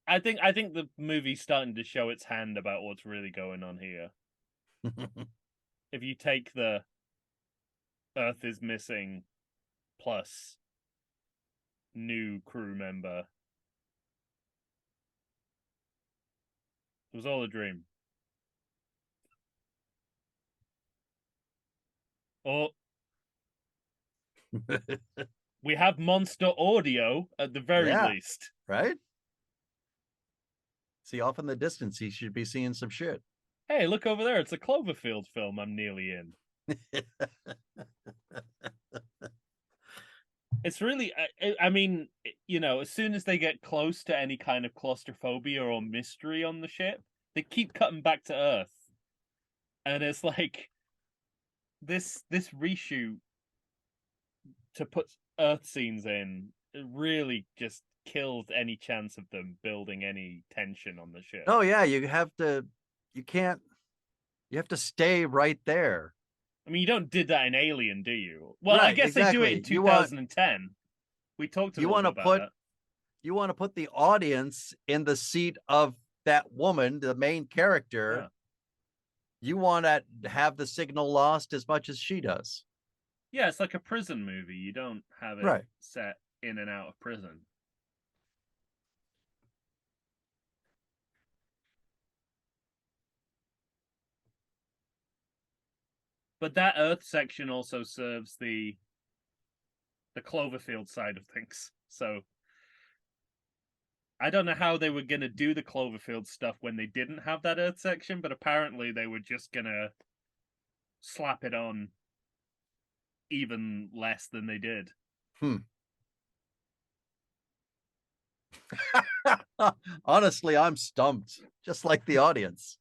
I think the movie's starting to show its hand about what's really going on here. If you take the Earth is missing plus new crew member, it was all a dream. Oh. We have monster audio at the very least. Right? See, off in the distance, he should be seeing some shit. Hey, look over there. It's a Cloverfield film I'm nearly in. It's really, I mean, you know, as soon as they get close to any kind of claustrophobia or mystery on the ship, they keep cutting back to Earth. And it's like, this reshoot to put Earth scenes in, it really just killed any chance of them building any tension on the ship. Oh yeah, you have to stay right there. I mean, you don't did that in Alien, do you? Well, right, I guess exactly. They do it in 2010. We talked a little bit about that. You want to put the audience in the seat of that woman, the main character. Yeah. You want to have the signal lost as much as she does. Yeah, it's like a prison movie. You don't have it set in and out of prison. But that Earth section also serves the Cloverfield side of things. So I don't know how they were going to do the Cloverfield stuff when they didn't have that Earth section, but apparently they were just going to slap it on even less than they did. Honestly, I'm stumped, just like the audience.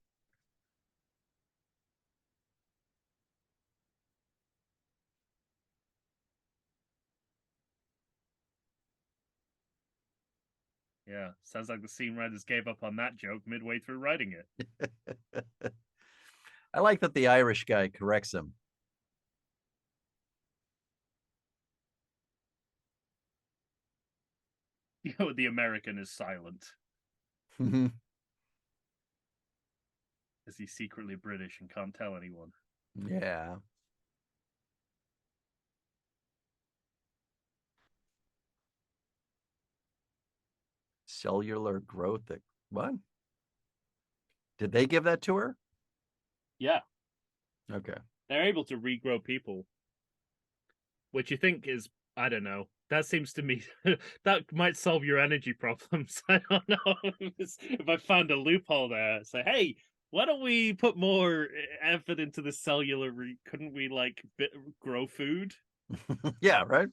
Yeah, sounds like the scene writers gave up on that joke midway through writing it. I like that the Irish guy corrects him. You know, the American is silent. Is he secretly British and can't tell anyone? Yeah. Cellular growth. What? Did they give that to her? Yeah. Okay. They're able to regrow people, which you think is, I don't know. That seems to me that might solve your energy problems. I don't know if I found a loophole there. Say, hey, why don't we put more effort into the cellular? Couldn't we like grow food? Yeah, right.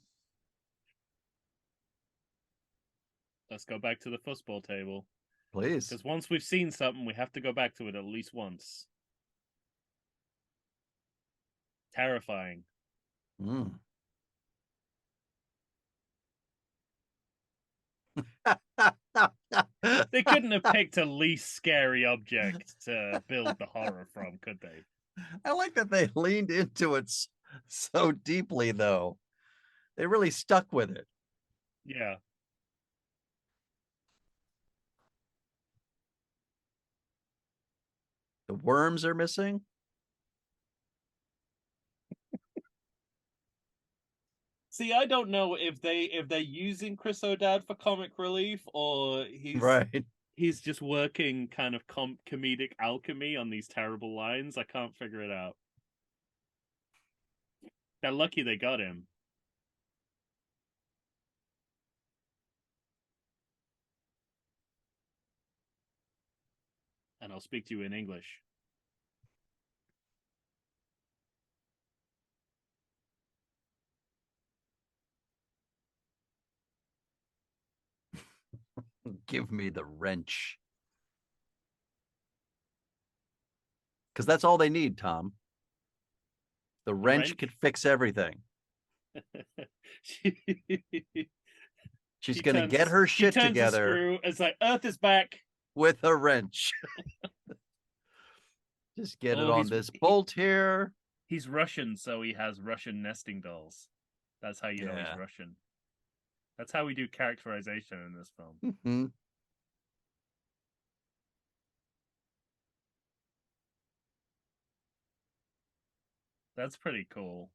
Let's go back to the football table, please. Because once we've seen something, we have to go back to it at least once. Terrifying. They couldn't have picked a least scary object to build the horror from, could they? I like that they leaned into it so deeply, though. They really stuck with it. Yeah. The worms are missing. See, I don't know if they're using Chris O'Dowd for comic relief or he's just working kind of comedic alchemy on these terrible lines. I can't figure it out. They're lucky they got him. And I'll speak to you in English. Give me the wrench. Because that's all they need, Tom. The wrench could fix everything. She's going to get her shit together. It's like, Earth is back. With a wrench. Just get it on this bolt here. He's Russian, so he has Russian nesting dolls. That's how you know he's Russian. That's how we do characterization in this film. That's pretty cool.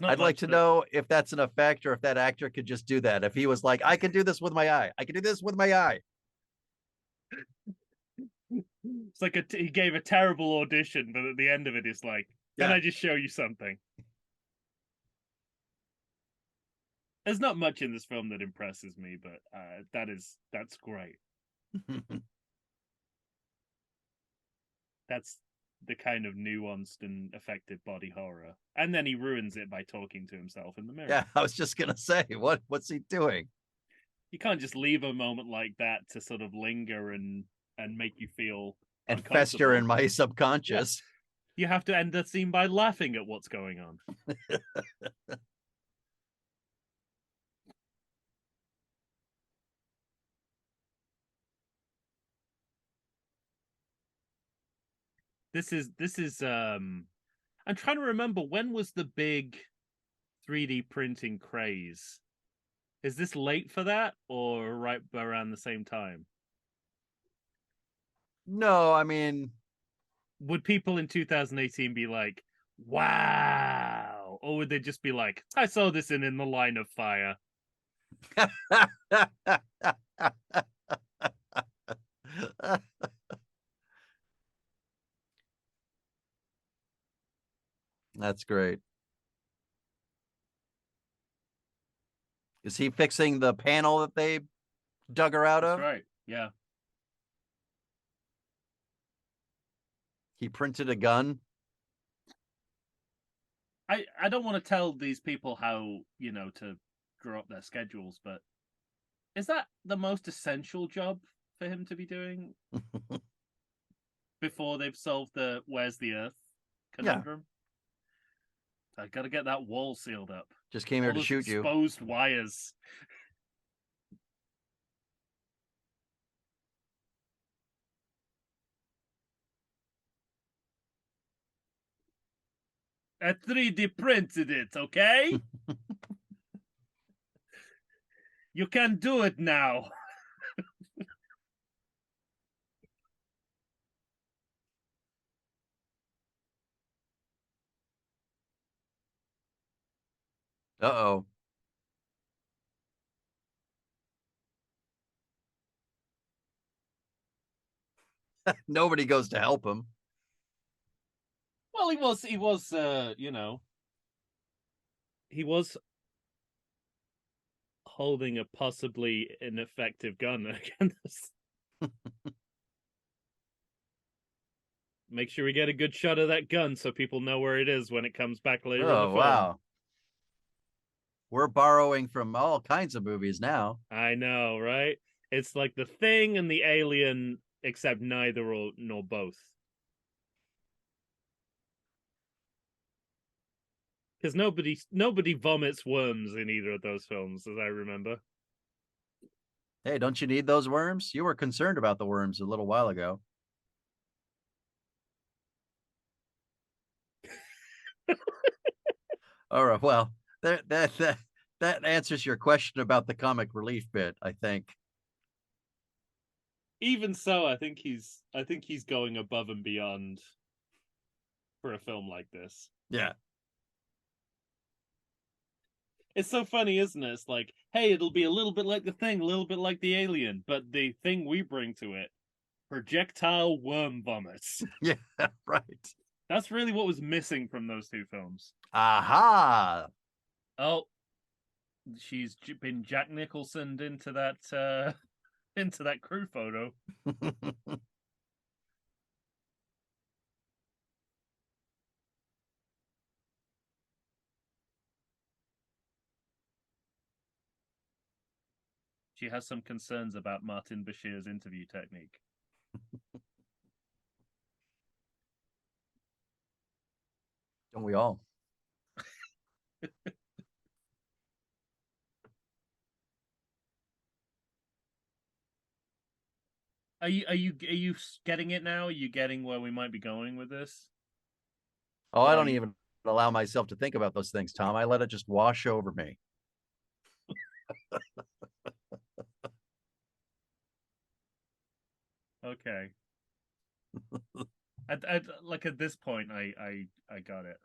I'd like to know if that's an effect or if that actor could just do that. If he was like, I can do this with my eye. I can do this with my eye. It's like he gave a terrible audition, but at the end of it, it's like, can I just show you something? There's not much in this film that impresses me, but that's great. That's the kind of nuanced and effective body horror. And then he ruins it by talking to himself in the mirror. Yeah, I was just gonna say, what's he doing? You can't just leave a moment like that to sort of linger and make you feel and fester in my subconscious. Yeah. You have to end the scene by laughing at what's going on. This is I'm trying to remember, when was the big 3D printing craze? Is this late for that or right around the same time? No, I mean, would people in 2018 be like, wow? Or would they just be like, I saw this in The Line of Fire? That's great. Is he fixing the panel that they dug her out of? That's right. Yeah. He printed a gun. I don't want to tell these people how, to draw up their schedules, but is that the most essential job for him to be doing before they've solved the where's the Earth conundrum? Yeah. I gotta get that wall sealed up. Just came here to shoot you. Exposed wires. I 3D printed it, okay? You can do it now. Uh-oh. Nobody goes to help him. Well, he was he was holding a possibly ineffective gun against. Make sure we get a good shot of that gun so people know where it is when it comes back later in the film. Wow. We're borrowing from all kinds of movies now. I know, right? It's like The Thing and The Alien, except neither nor both. Because nobody vomits worms in either of those films, as I remember. Hey, don't you need those worms? You were concerned about the worms a little while ago. All right. Well, that answers your question about the comic relief bit, I think. Even so, I think he's going above and beyond for a film like this. Yeah. It's so funny, isn't it? It's like, hey, it'll be a little bit like The Thing, a little bit like The Alien, but the thing we bring to it, projectile worm vomits. Yeah, right. That's really what was missing from those two films. Aha! Oh, she's been Jack Nicholsoned into that crew photo. She has some concerns about Martin Bashir's interview technique. Don't we all? Are you getting it now? Are you getting where we might be going with this? Oh, I don't even allow myself to think about those things, Tom. I let it just wash over me. Okay. At like at this point, I got it.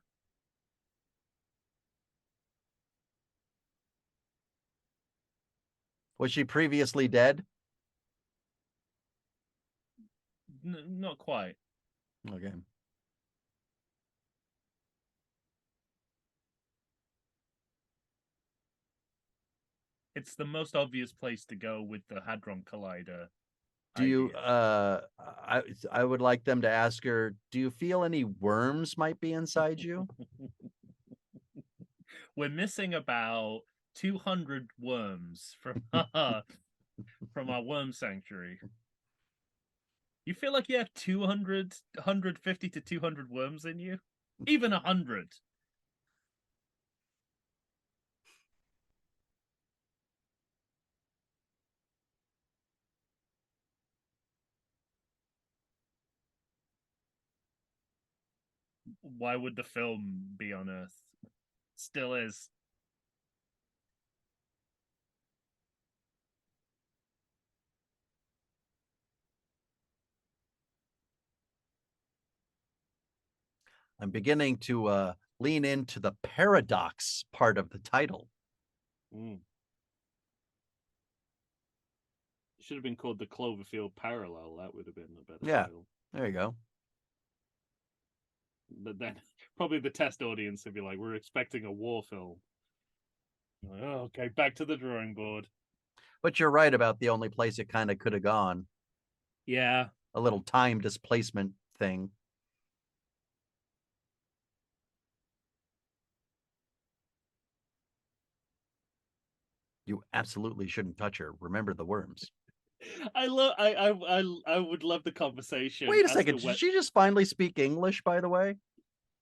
Was she previously dead? Not quite. Okay. It's the most obvious place to go with the Hadron Collider. Do you I would like them to ask her, do you feel any worms might be inside you? We're missing about 200 worms from from our worm sanctuary. You feel like you have 200, 150 to 200 worms in you? Even 100. Why would the film be on Earth? Still is. I'm beginning to lean into the paradox part of the title. It should have been called the Cloverfield Parallel. That would have been a better title. There you go. But then probably the test audience would be like, we're expecting a war film. Like, oh, okay, back to the drawing board. But you're right about the only place it kind of could have gone. Yeah. A little time displacement thing. You absolutely shouldn't touch her. Remember the worms. I would love the conversation. Wait a second. Did she just finally speak English, by the way?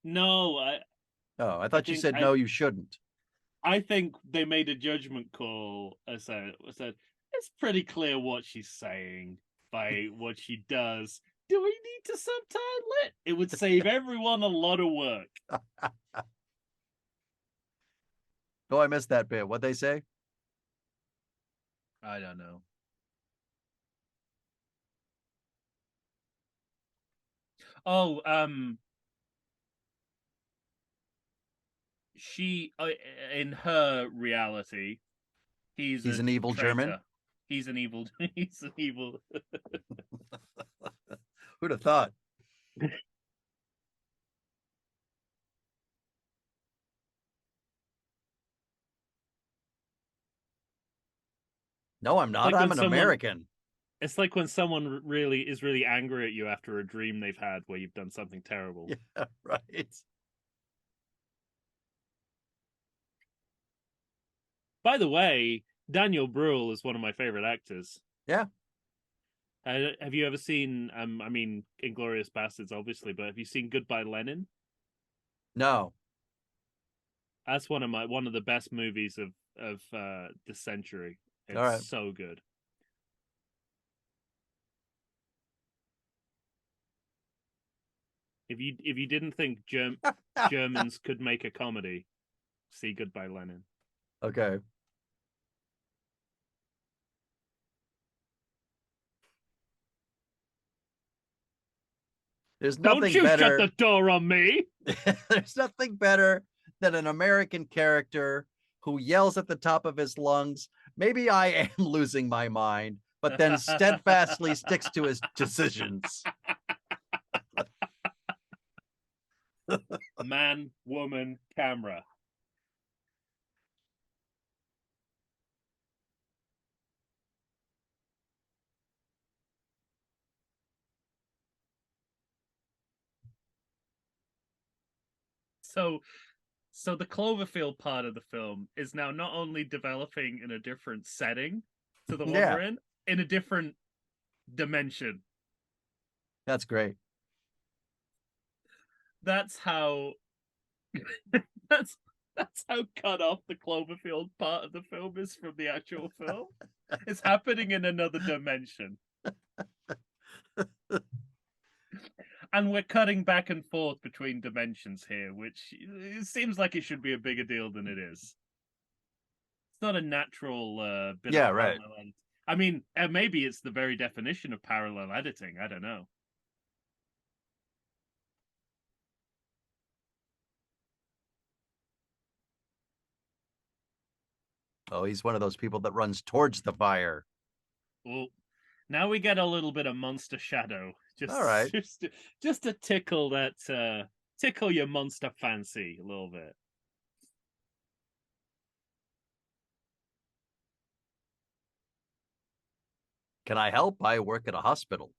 No, I thought you said no, you shouldn't. I think they made a judgment call. I said it's pretty clear what she's saying by what she does. Do we need to subtitle it? It would save everyone a lot of work. Oh, I missed that bit. What'd they say? I don't know. Oh, she in her reality, he's an evil traitor. German. He's an evil. He's an evil. Who'd have thought? No, I'm not. I'm an American. It's like when someone is really angry at you after a dream they've had where you've done something terrible. Yeah, right. By the way, Daniel Bruhl is one of my favorite actors. Yeah. Have you ever seen? I mean, Inglourious Basterds, obviously, but have you seen Goodbye Lenin? No. That's one of the best movies of the century. It's so good. If you didn't think Germans could make a comedy, see Goodbye Lenin. Okay. There's nothing better. Don't you shut the door on me. There's nothing better than an American character who yells at the top of his lungs, maybe I am losing my mind, but then steadfastly sticks to his decisions. Man, woman, camera. So the Cloverfield part of the film is now not only developing in a different setting to the one we're in a different dimension. That's great. That's how that's how cut off the Cloverfield part of the film is from the actual film. It's happening in another dimension. And we're cutting back and forth between dimensions here, which it seems like it should be a bigger deal than it is. It's not a natural bit of parallel editing. I mean, maybe it's the very definition of parallel editing. I don't know. Oh, he's one of those people that runs towards the fire. Well, now we get a little bit of monster shadow. All right. Just to tickle that tickle your monster fancy a little bit. Can I help? I work at a hospital.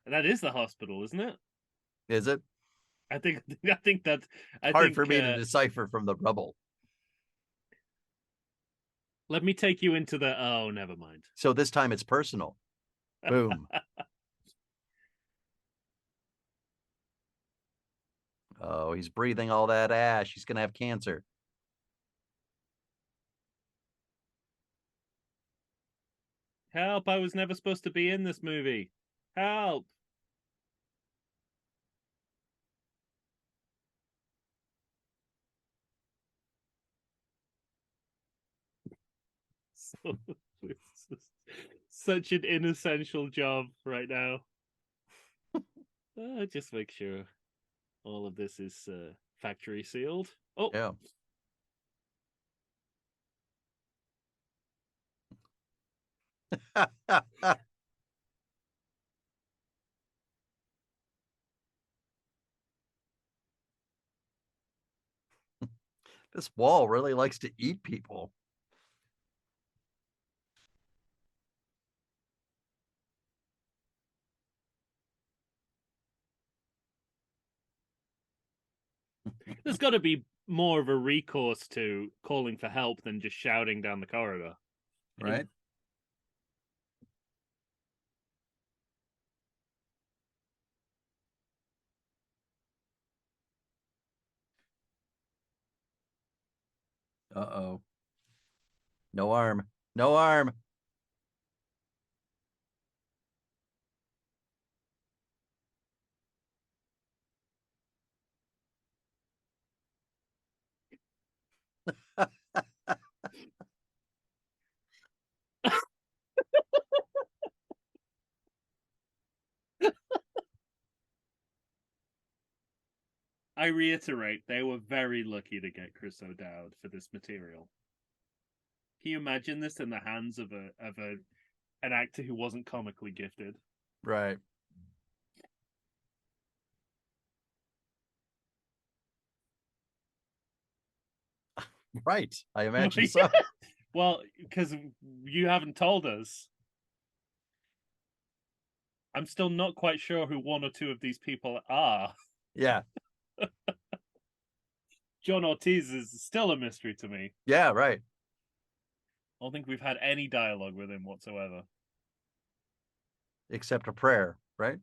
That is the hospital, isn't it? Is it? I think I think that's I Hard think for me to decipher from the rubble. Let me take you into the oh, never mind. So this time it's personal. Boom. Oh, he's breathing all that ash. He's gonna have cancer. Help, I was never supposed to be in this movie. Help. So, such an inessential job right now. Just make sure all of this is factory sealed. Oh. Yeah. This wall really likes to eat people. There's got to be more of a recourse to calling for help than just shouting down the corridor. Right. Uh-oh. No arm. No arm. I reiterate, they were very lucky to get Chris O'Dowd for this material. Can you imagine this in the hands of an actor who wasn't comically gifted? Right. Right. I imagine so. Well, because you haven't told us. I'm still not quite sure who one or two of these people are. Yeah. John Ortiz is still a mystery to me. Yeah, right. I don't think we've had any dialogue with him whatsoever. Except a prayer, right?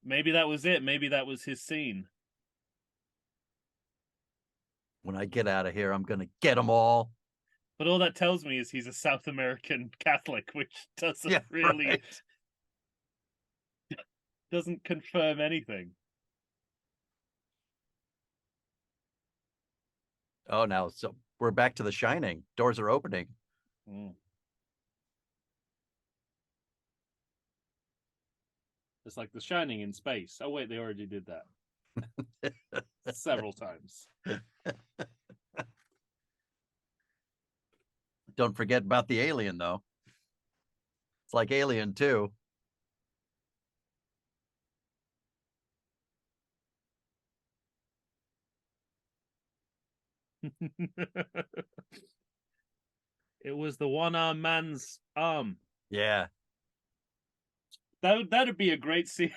Maybe that was it. Maybe that was his scene. When I get out of here, I'm going to get them all. But all that tells me is he's a South American Catholic, which doesn't really doesn't confirm anything. Oh, now so we're back to The Shining. Doors are opening. Mm. It's like The Shining in space. Oh wait, they already did that several times. Don't forget about the alien, though. It's like Alien 2. It was the one-armed man's arm. Yeah. That'd be a great scene.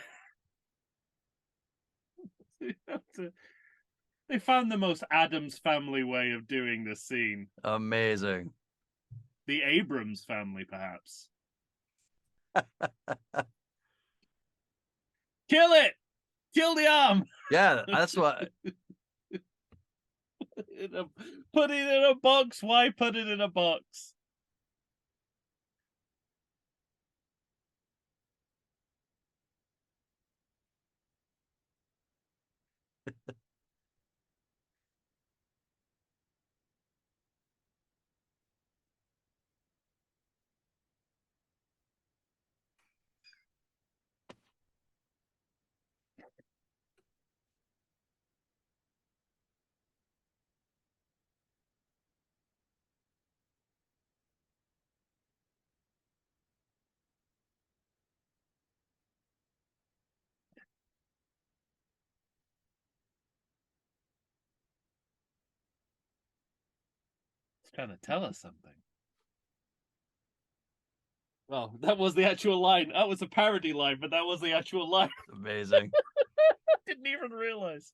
They found the most Addams Family way of doing this scene. Amazing. The Abrams family, perhaps. Kill it! Kill the arm! Yeah, that's what. Put it in a box. Why put it in a box? It's trying to tell us something. Well, that was the actual line. That was a parody line, but that was the actual line. Amazing. Didn't even realize.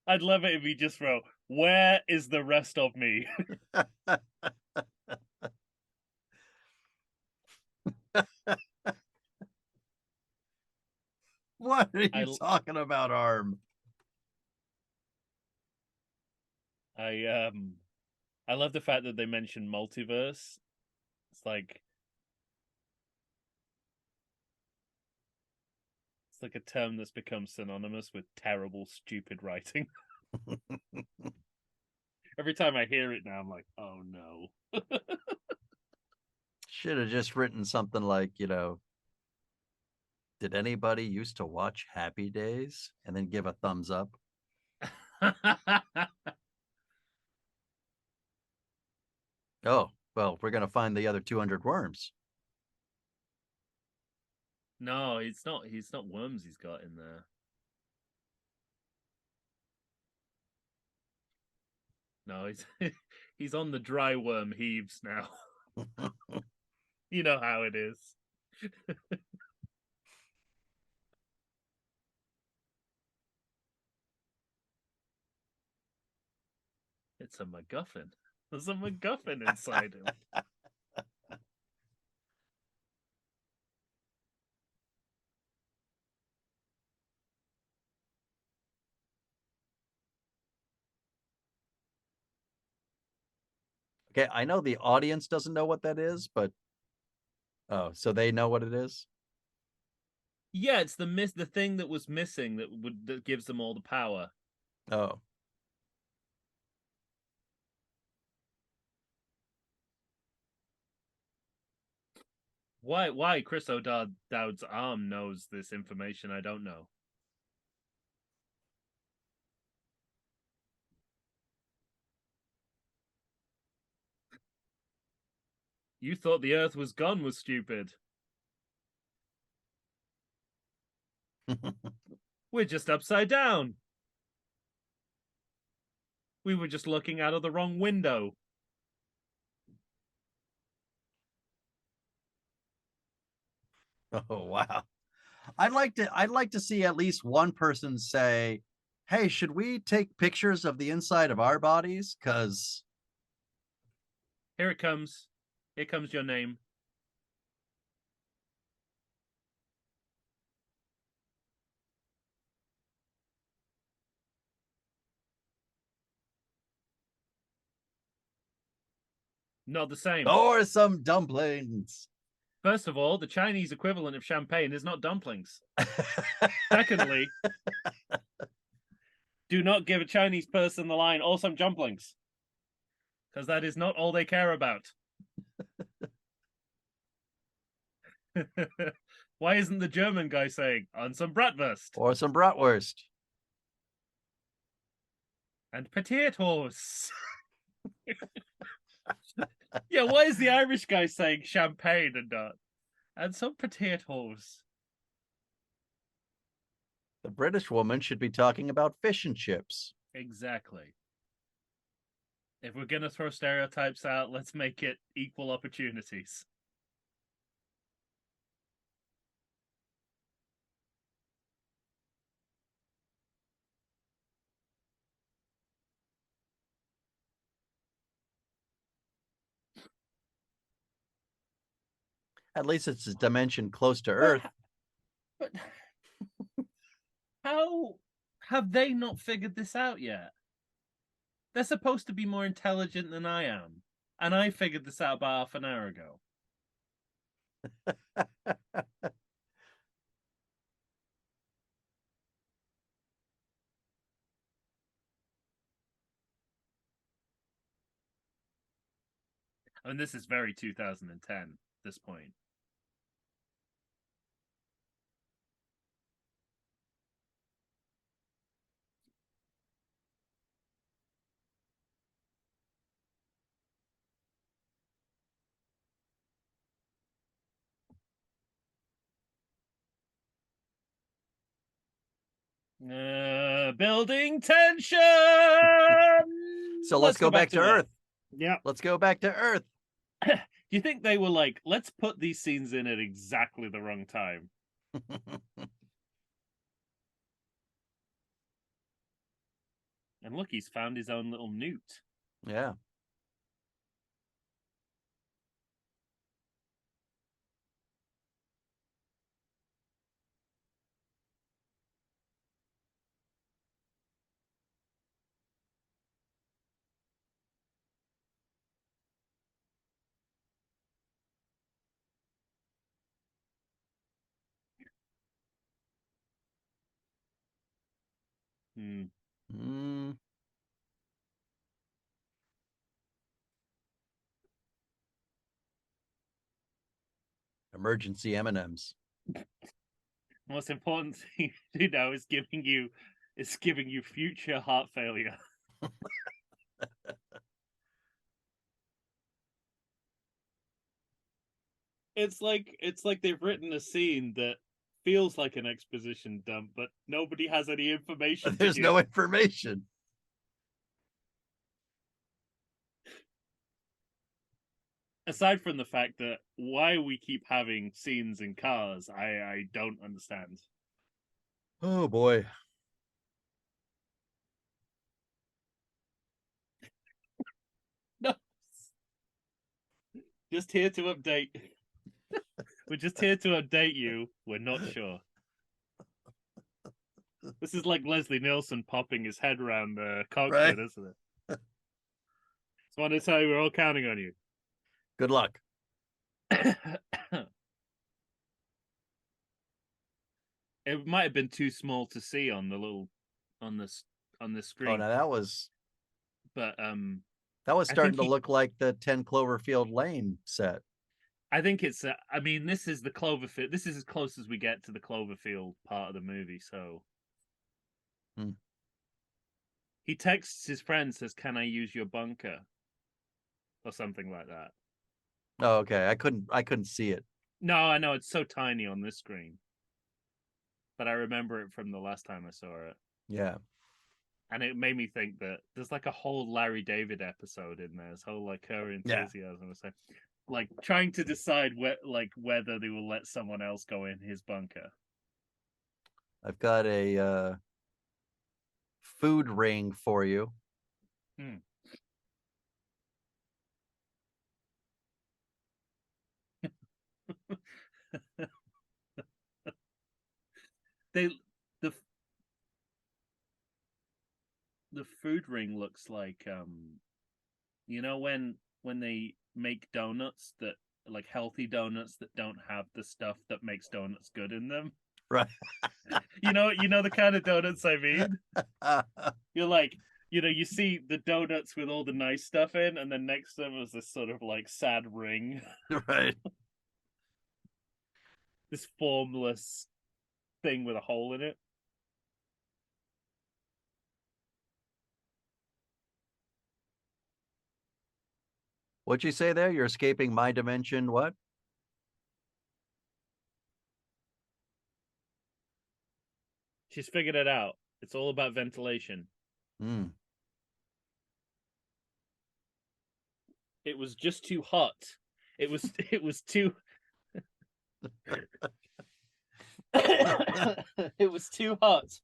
I'd love it if he just wrote, "Where is the rest of me?" What are you talking about, Arm? I love the fact that they mentioned multiverse. It's like a term that's become synonymous with terrible, stupid writing. Every time I hear it now, I'm like, oh no. Should have just written something like, did anybody used to watch Happy Days? And then give a thumbs up. Oh, well, we're going to find the other 200 worms. No, it's not. It's not worms he's got in there. No, he's on the dry worm heaves now. You know how it is. It's a MacGuffin. There's a MacGuffin inside him. Okay, I know the audience doesn't know what that is, but so they know what it is? Yeah, it's the thing that was missing that gives them all the power. Oh. Why Chris O'Dowd's arm knows this information, I don't know. You thought the Earth was gone was stupid. We're just upside down. We were just looking out of the wrong window. Oh, wow. I'd like to see at least one person say, "Hey, should we take pictures of the inside of our bodies? Because here it comes. Here comes your name. Not the same. Or some dumplings. First of all, the Chinese equivalent of champagne is not dumplings. Secondly, do not give a Chinese person the line, or some dumplings. Because that is not all they care about. Why isn't the German guy saying, on some bratwurst? Or some bratwurst. And potatoes. Yeah, why is the Irish guy saying champagne and not? And some potatoes. The British woman should be talking about fish and chips. Exactly. If we're going to throw stereotypes out, let's make it equal opportunities. At least it's a dimension close to Earth. But how have they not figured this out yet? They're supposed to be more intelligent than I am. And I figured this out about half an hour ago. I mean, this is very 2010 at this point. Building tension. So let's go back to Earth. Yeah. Let's go back to Earth. Do you think they were like, let's put these scenes in at exactly the wrong time? And look, he's found his own little newt. Yeah. Emergency M&Ms. Most important thing to do now is giving you future heart failure. It's like they've written a scene that feels like an exposition dump, but nobody has any information. There's no information. Aside from the fact that why we keep having scenes in cars, I don't understand. Oh boy. No. Just here to update. We're just here to update you. We're not sure. This is like Leslie Nielsen popping his head around the cockpit, right? Isn't it? Just want to tell you we're all counting on you. Good luck. It might have been too small to see on the screen. Oh, no, that was. But that was starting to look like the 10 Cloverfield Lane set. I think it's. I mean, this is the Cloverfield. This is as close as we get to the Cloverfield part of the movie. So he texts his friend, says, "Can I use your bunker?" or something like that. Oh, okay. I couldn't see it. No, I know it's so tiny on this screen, but I remember it from the last time I saw it. Yeah. And it made me think that there's like a whole Larry David episode in there. This whole like her enthusiasm, yeah. Like trying to decide whether they will let someone else go in his bunker. I've got a food ring for you. The food ring looks like you know when they make donuts that like healthy donuts that don't have the stuff that makes donuts good in them, right? you know the kind of donuts I mean. You're like, you see the donuts with all the nice stuff in, and then next to them is this sort of like sad ring, right? This formless thing with a hole in it. What'd you say there? You're escaping my dimension. What? She's figured it out. It's all about ventilation. It was just too hot. It was too it was too hot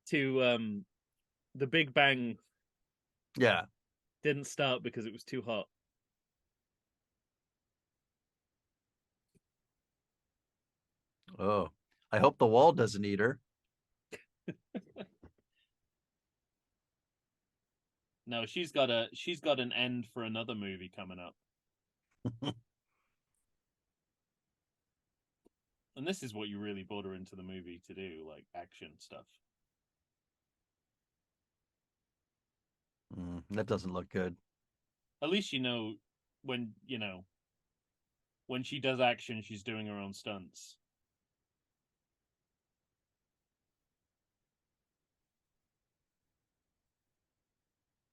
to the Big Bang. Yeah. Didn't start because it was too hot. Oh, I hope the wall doesn't eat her. No, she's got an end for another movie coming up. And this is what you really brought her into the movie to do, like action stuff. That doesn't look good. At least when she does action, she's doing her own stunts.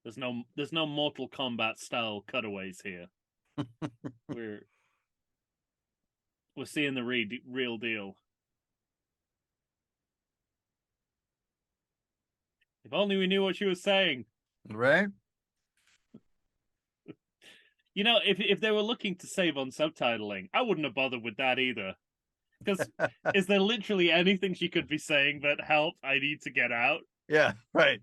There's no Mortal Kombat style cutaways here. We're seeing the real deal. If only we knew what she was saying. Right? You know, if they were looking to save on subtitling, I wouldn't have bothered with that either. Because is there literally anything she could be saying but help, I need to get out? Yeah, right.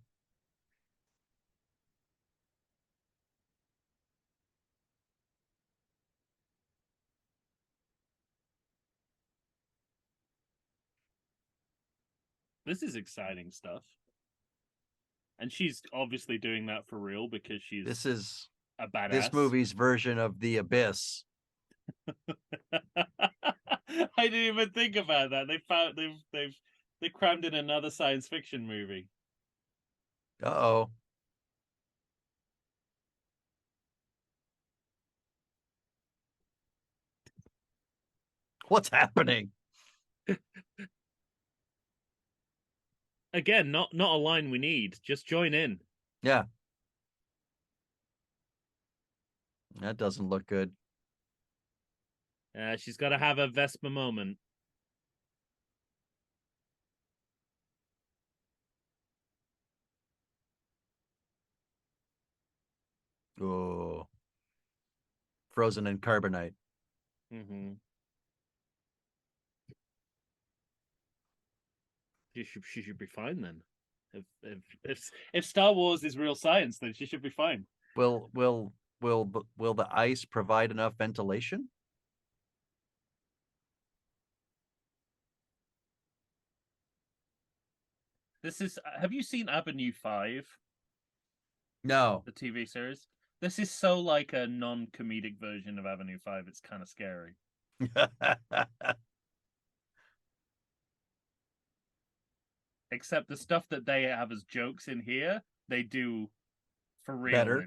This is exciting stuff. And she's obviously doing that for real because she's this is a badass. This movie's version of The Abyss. I didn't even think about that. They crammed in another science fiction movie. Uh-oh. What's happening? Again, not a line we need. Just join in. Yeah. That doesn't look good. She's got to have a Vespa moment. Oh. Frozen in carbonite. Mm-hmm. She should be fine then. If Star Wars is real science, then she should be fine. Will the ice provide enough ventilation? This is. Have you seen Avenue 5? No. The TV series. This is so like a non-comedic version of Avenue 5. It's kind of scary. Except the stuff that they have as jokes in here, they do for real. Better.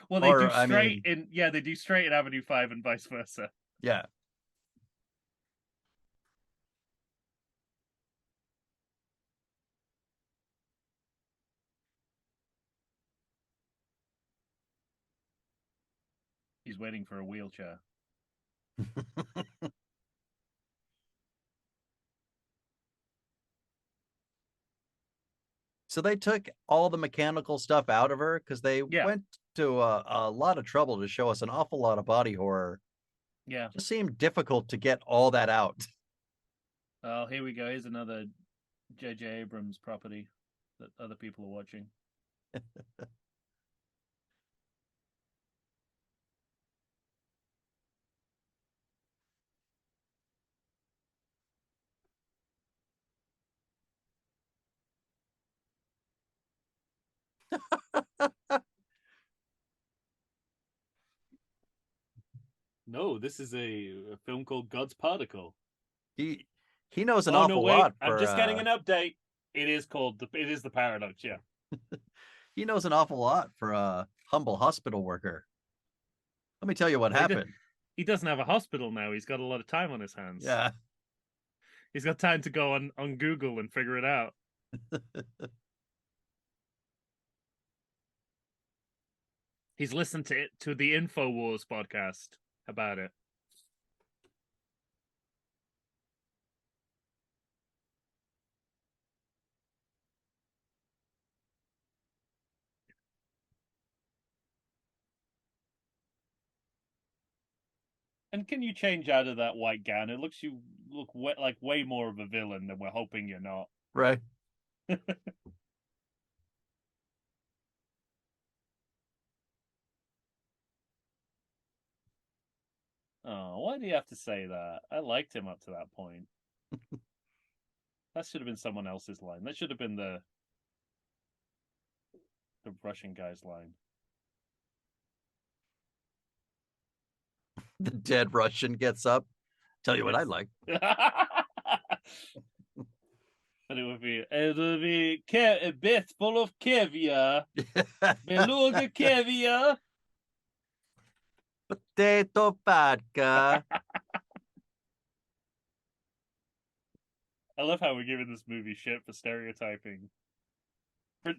Well, they do straight in. Yeah, they do straight in Avenue 5 and vice versa. Yeah. He's waiting for a wheelchair. So they took all the mechanical stuff out of her because they went to a lot of trouble to show us an awful lot of body horror. Yeah. It just seemed difficult to get all that out. Oh, here we go. Here's another J.J. Abrams property that other people are watching. No, this is a film called God's Particle. He knows an awful lot. I'm just getting an update. It is the Paradox. Yeah. He knows an awful lot for a humble hospital worker. Let me tell you what happened. He doesn't have a hospital now. He's got a lot of time on his hands. Yeah. He's got time to go on Google and figure it out. He's listened to the InfoWars podcast about it. And can you change out of that white gown? It looks you look like way more of a villain than we're hoping you're not. Right. Oh, why do you have to say that? I liked him up to that point. That should have been someone else's line. That should have been the Russian guy's line. The dead Russian gets up. Tell you what I like. And it would be a bit full of caviar, beluga caviar, potato vodka. I love how we're giving this movie shit for stereotyping.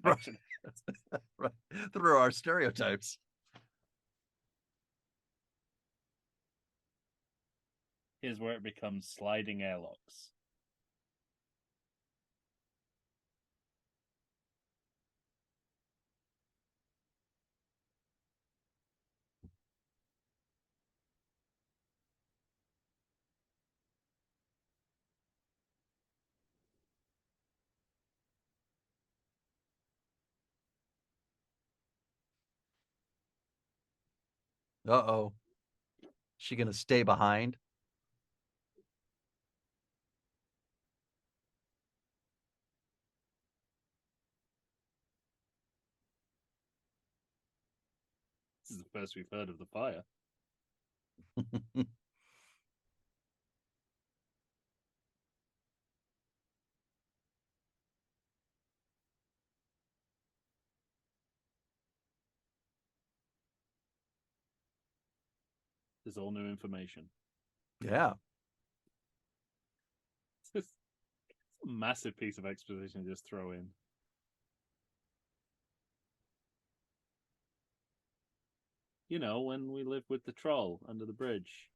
Right. Through our stereotypes. Here's where it becomes sliding airlocks. Uh-oh. She gonna stay behind? This is the first we've heard of the fire. There's all new information. Yeah. It's a massive piece of exposition to just throw in. You know, when we lived with the troll under the bridge,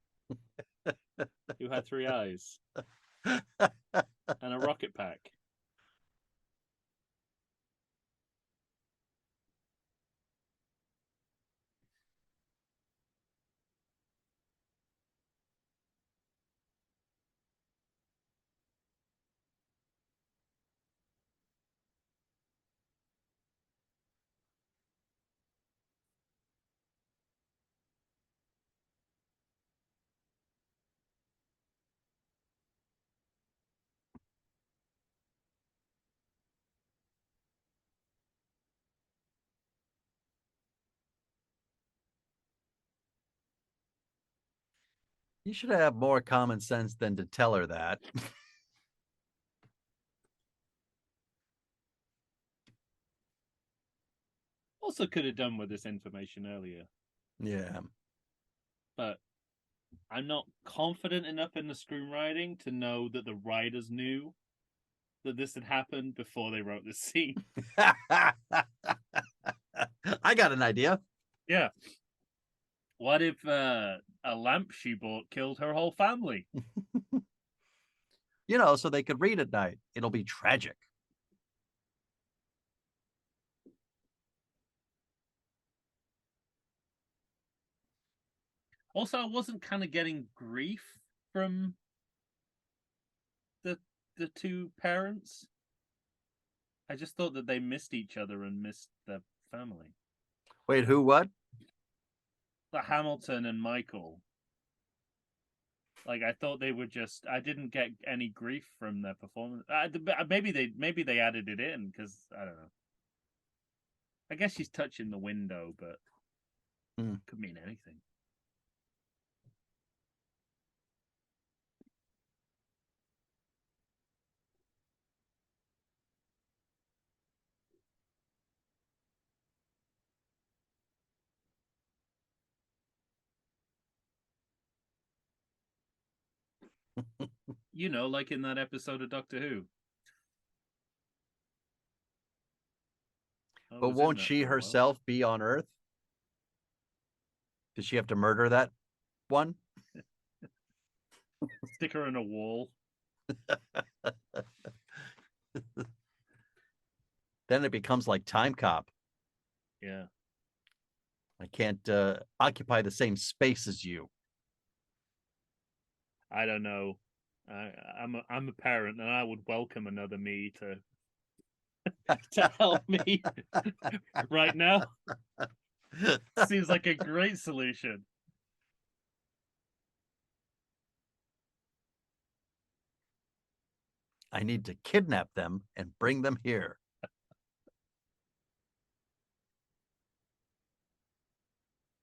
who had 3 eyes and a rocket pack. You should have more common sense than to tell her that. Also could have done with this information earlier. Yeah. But I'm not confident enough in the screenwriting to know that the writers knew that this had happened before they wrote this scene. I got an idea. Yeah. What if a lamp she bought killed her whole family? You know, so they could read at night. It'll be tragic. Also, I wasn't kind of getting grief from the two parents. I just thought that they missed each other and missed their family. Wait, who? What? The Hamilton and Michael. Like I thought they were just. I didn't get any grief from their performance. Maybe they added it in because I don't know. I guess she's touching the window, but could mean anything. You know, like in that episode of Doctor Who. But won't she herself be on Earth? Does she have to murder that one? Stick her in a wall. Then it becomes like Time Cop. Yeah. I can't occupy the same space as you. I don't know. I'm a parent, and I would welcome another me to to help me right now. Seems like a great solution. I need to kidnap them and bring them here.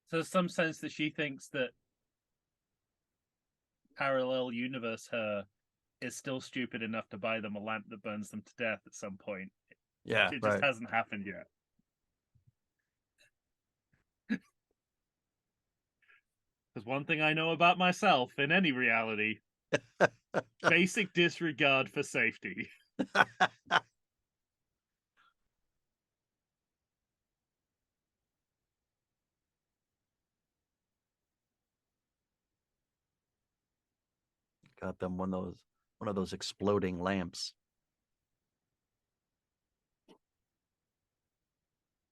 So there's some sense that she thinks that parallel universe her is still stupid enough to buy them a lamp that burns them to death at some point. Yeah, it just hasn't happened yet. Because one thing I know about myself in any reality, basic disregard for safety. Got them one of those exploding lamps.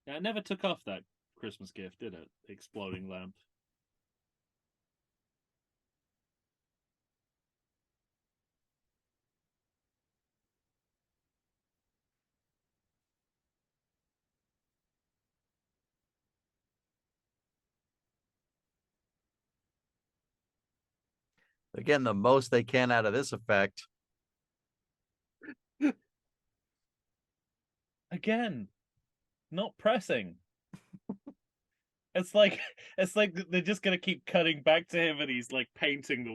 Yeah, it never took off that Christmas gift, did it? The exploding lamp. Again, the most they can out of this effect. Again, not pressing. It's like they're just gonna keep cutting back to him, and he's like painting the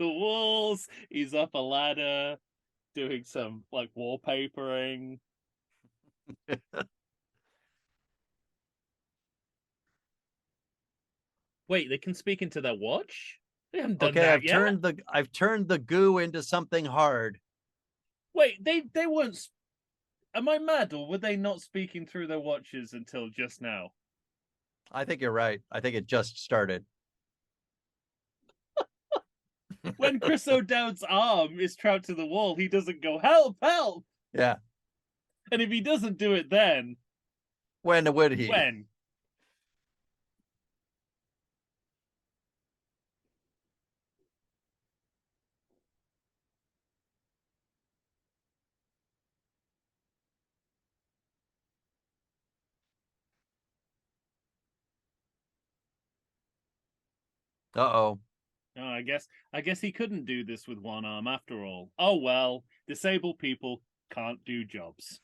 walls. He's up a ladder, doing some like wallpapering. Wait, they can speak into their watch? They haven't done Okay, that yet. I've turned the goo into something hard. Wait, they weren't. Am I mad, or were they not speaking through their watches until just now? I think you're right. I think it just started. When Chris O'Dowd's arm is trapped to the wall, he doesn't go, help, help! Yeah. And if he doesn't do it then, when would he? When? Uh-oh. Oh, I guess he couldn't do this with one arm after all. Oh well, disabled people can't do jobs.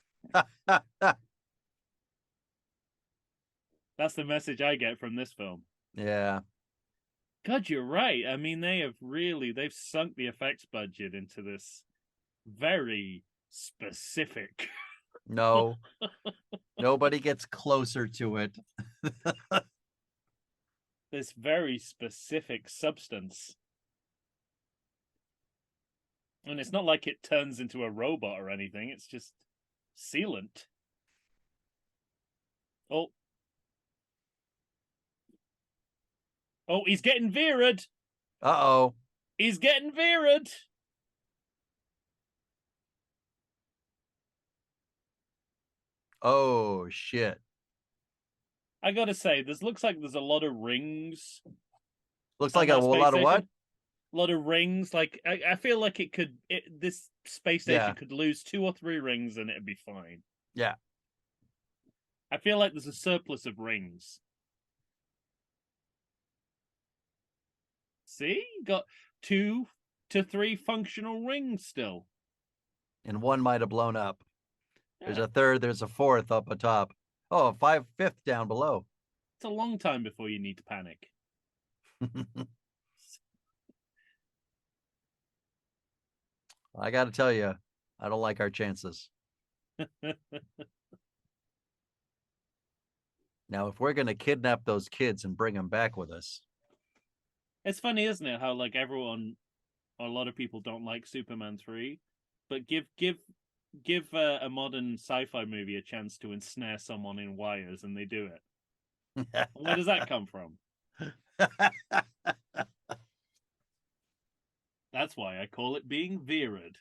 That's the message I get from this film. Yeah. God, you're right. I mean, they've sunk the effects budget into this very specific. No. Nobody gets closer to it. This very specific substance. And it's not like it turns into a robot or anything. It's just sealant. Oh. Oh, he's getting veered. Uh-oh. He's getting veered. Oh, shit. I gotta say, this looks like there's a lot of rings. Looks like a lot of what? A lot of rings. Like I feel like this space station could lose 2 or 3 rings and it'd be fine. Yeah. I feel like there's a surplus of rings. See? Got 2 to 3 functional rings still. And one might have blown up. Yeah. There's a third, there's a fourth up atop. Oh, a fifth down below. It's a long time before you need to panic. I got to tell you, I don't like our chances. Now, if we're going to kidnap those kids and bring them back with us. It's funny, isn't it? How like everyone, a lot of people don't like Superman 3, but give a modern sci-fi movie a chance to ensnare someone in wires, and they do it. Where does that come from? That's why I call it being veered.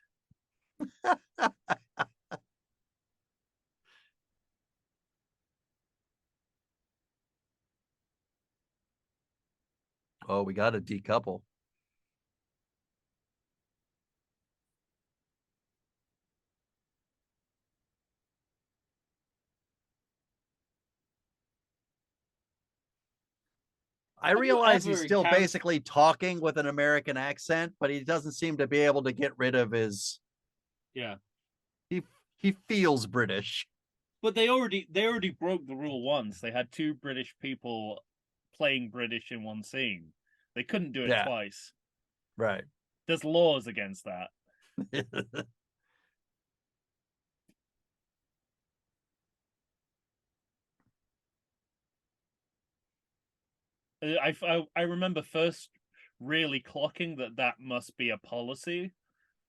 Oh, we got to decouple. I realize he's still basically talking with an American accent, but he doesn't seem to be able to get rid of his. Yeah. He feels British. But they already broke the rule once. They had 2 British people playing British in one scene. They couldn't do it twice. Right. There's laws against that. I remember first really clocking that must be a policy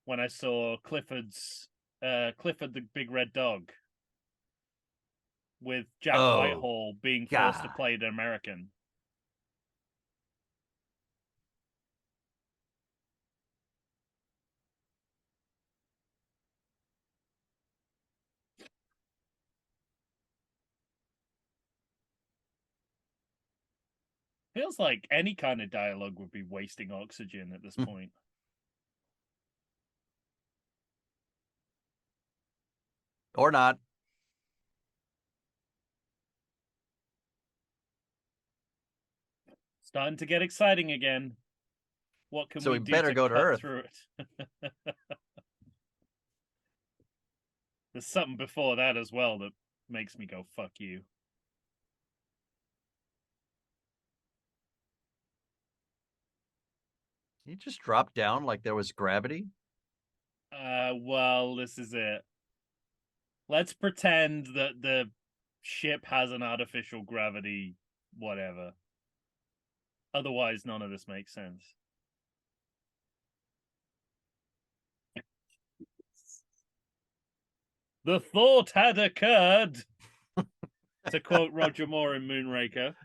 when I saw Clifford the Big Red Dog with Jack Whitehall being forced to play an American. Feels like any kind of dialogue would be wasting oxygen at this point. Or not. Starting to get exciting again. What can So we we do better to go to cut Earth. through it? There's something before that as well that makes me go, fuck you. He just dropped down like there was gravity. Well, this is it. Let's pretend that the ship has an artificial gravity, whatever. Otherwise, none of this makes sense. The thought had occurred, to quote Roger Moore in Moonraker.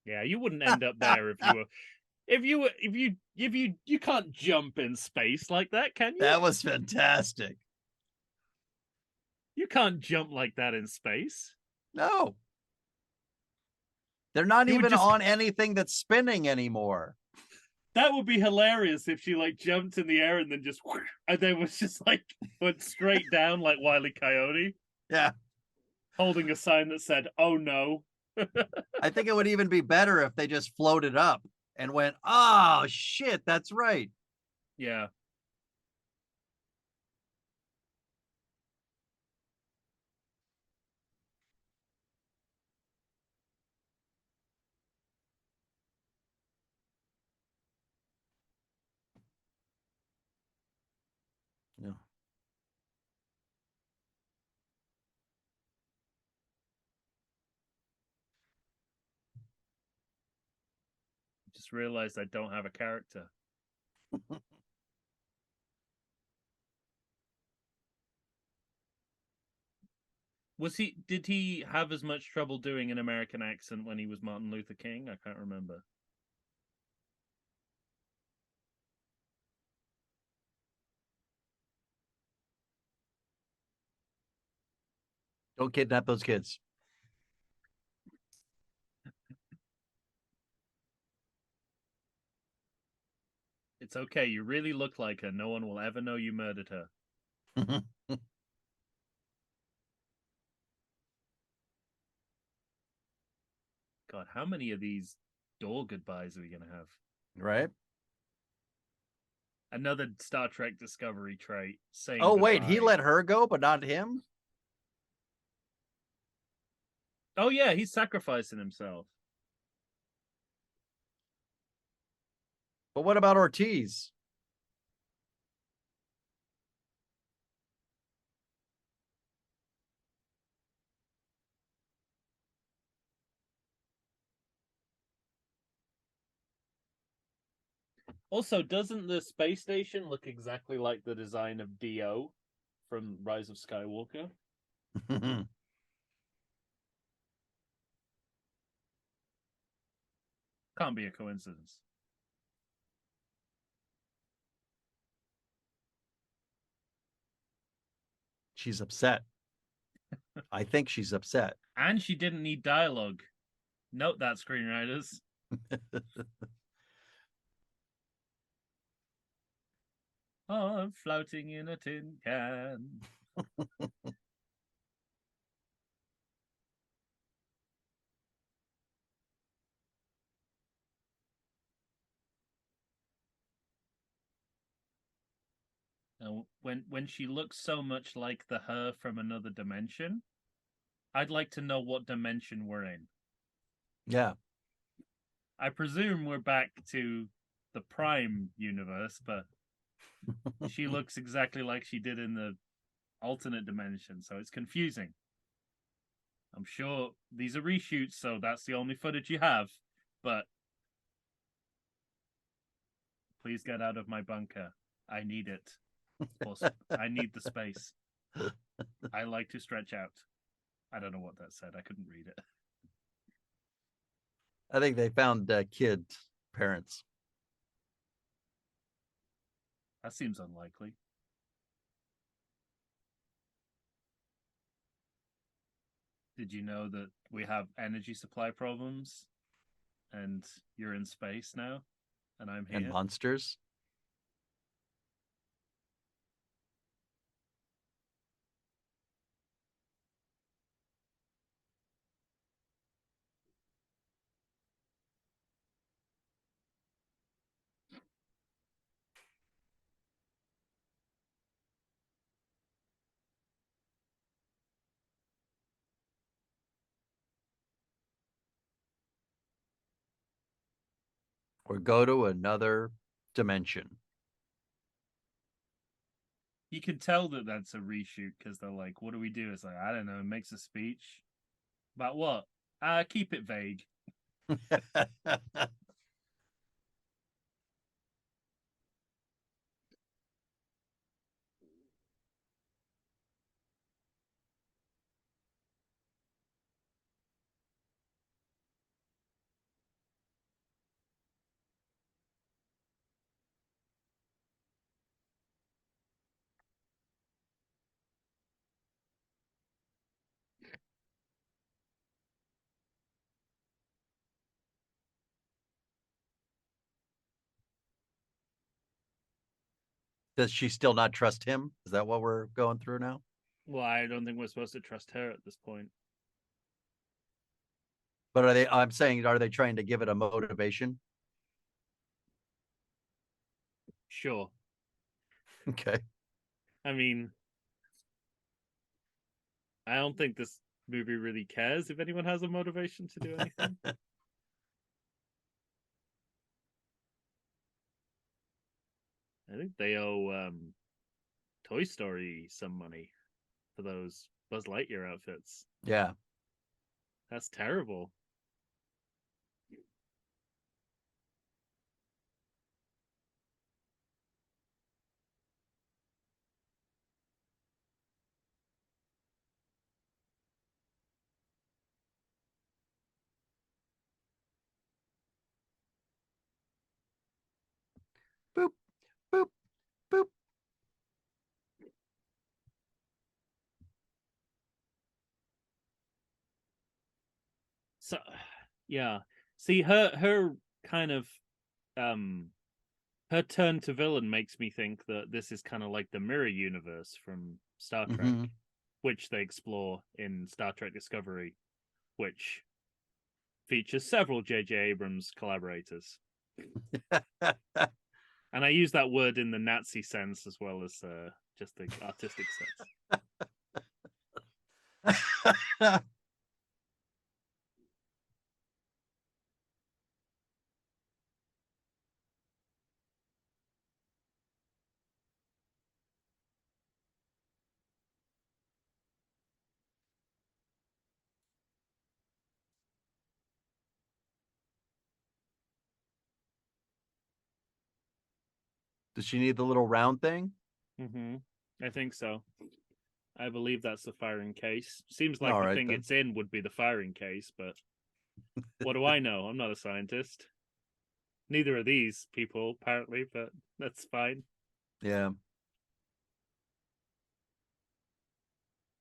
Yeah, you wouldn't end up there if you can't jump in space like that, can you? That was fantastic. You can't jump like that in space. No. They're not even on anything that's spinning anymore. That would be hilarious if she like jumped in the air and then just and then was just like went straight down like Wile E. Coyote. Yeah. Holding a sign that said, "Oh no." I think it would even be better if they just floated up and went, "Oh shit, that's right." Yeah. Yeah. Just realized I don't have a character. Did he have as much trouble doing an American accent when he was Martin Luther King? I can't remember. Don't kidnap those kids. It's okay. You really look like her. No one will ever know you murdered her. God, how many of these door goodbyes are we going to have? Right? Another Star Trek Discovery trait. Saying oh, goodbye. Wait, he let her go, but not him? Oh, yeah, he's sacrificing himself. But what about Ortiz? Also, doesn't the space station look exactly like the design of D.O. from Rise of Skywalker? Can't be a coincidence. She's upset. I think she's upset. And she didn't need dialogue. Note that, screenwriters. Oh, I'm floating in a tin can. And when she looks so much like the her from another dimension, I'd like to know what dimension we're in. Yeah. I presume we're back to the Prime universe, but she looks exactly like she did in the alternate dimension, so it's confusing. I'm sure these are reshoots, so that's the only footage you have, but please get out of my bunker. I need it. I need the space. I like to stretch out. I don't know what that said. I couldn't read it. I think they found kid parents. That seems unlikely. Did you know that we have energy supply problems and you're in space now and I'm here? And monsters. or go to another dimension. You can tell that that's a reshoot because they're like, "What do we do?" It's like, I don't know. Makes a speech about what? Keep it vague. Does she still not trust him? Is that what we're going through now? Well, I don't think we're supposed to trust her at this point. But are they? I'm saying, are they trying to give it a motivation? Sure. Okay. I mean, I don't think this movie really cares if anyone has a motivation to do anything. I think they owe Toy Story some money for those Buzz Lightyear outfits. Yeah. That's terrible. Boop, boop, boop. So, yeah. See, her kind of um her turn to villain makes me think that this is kind of like the mirror universe from Star Trek, Mm-hmm. which they explore in Star Trek Discovery, which features several J.J. Abrams collaborators. And I use that word in the Nazi sense as well as just the artistic sense. Does she need the little round thing? Mm-hmm. I think so. I believe that's the firing case. Seems like All the right thing then. it's in would be the firing case, but what do I know? I'm not a scientist. Neither are these people, apparently, but that's fine. Yeah.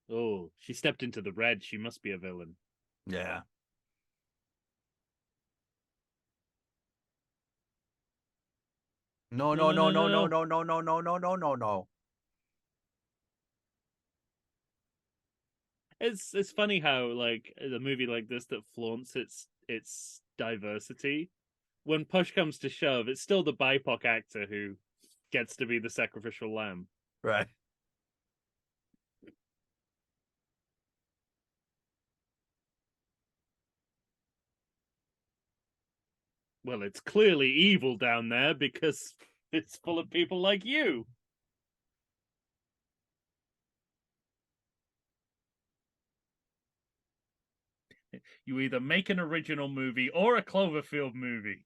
Oh, she stepped into the red. She must be a villain. Yeah. No, No, no, no, no, no, no, no, no, no. no, no, no, no, no, no, no, no. It's funny how like a movie like this that flaunts its diversity, when push comes to shove, it's still the BIPOC actor who gets to be the sacrificial lamb. Right. Well, it's clearly evil down there because it's full of people like you. You either make an original movie or a Cloverfield movie.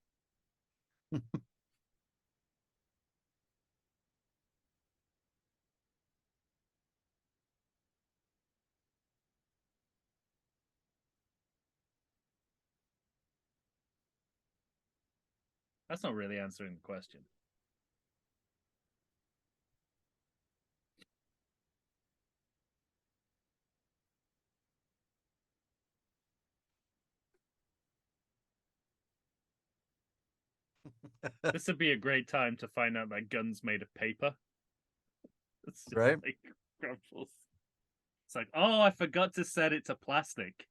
That's not really answering the question. This would be a great time to find out that gun's made of paper. It's just Right. like crumbles. It's like, oh, I forgot to set it to plastic.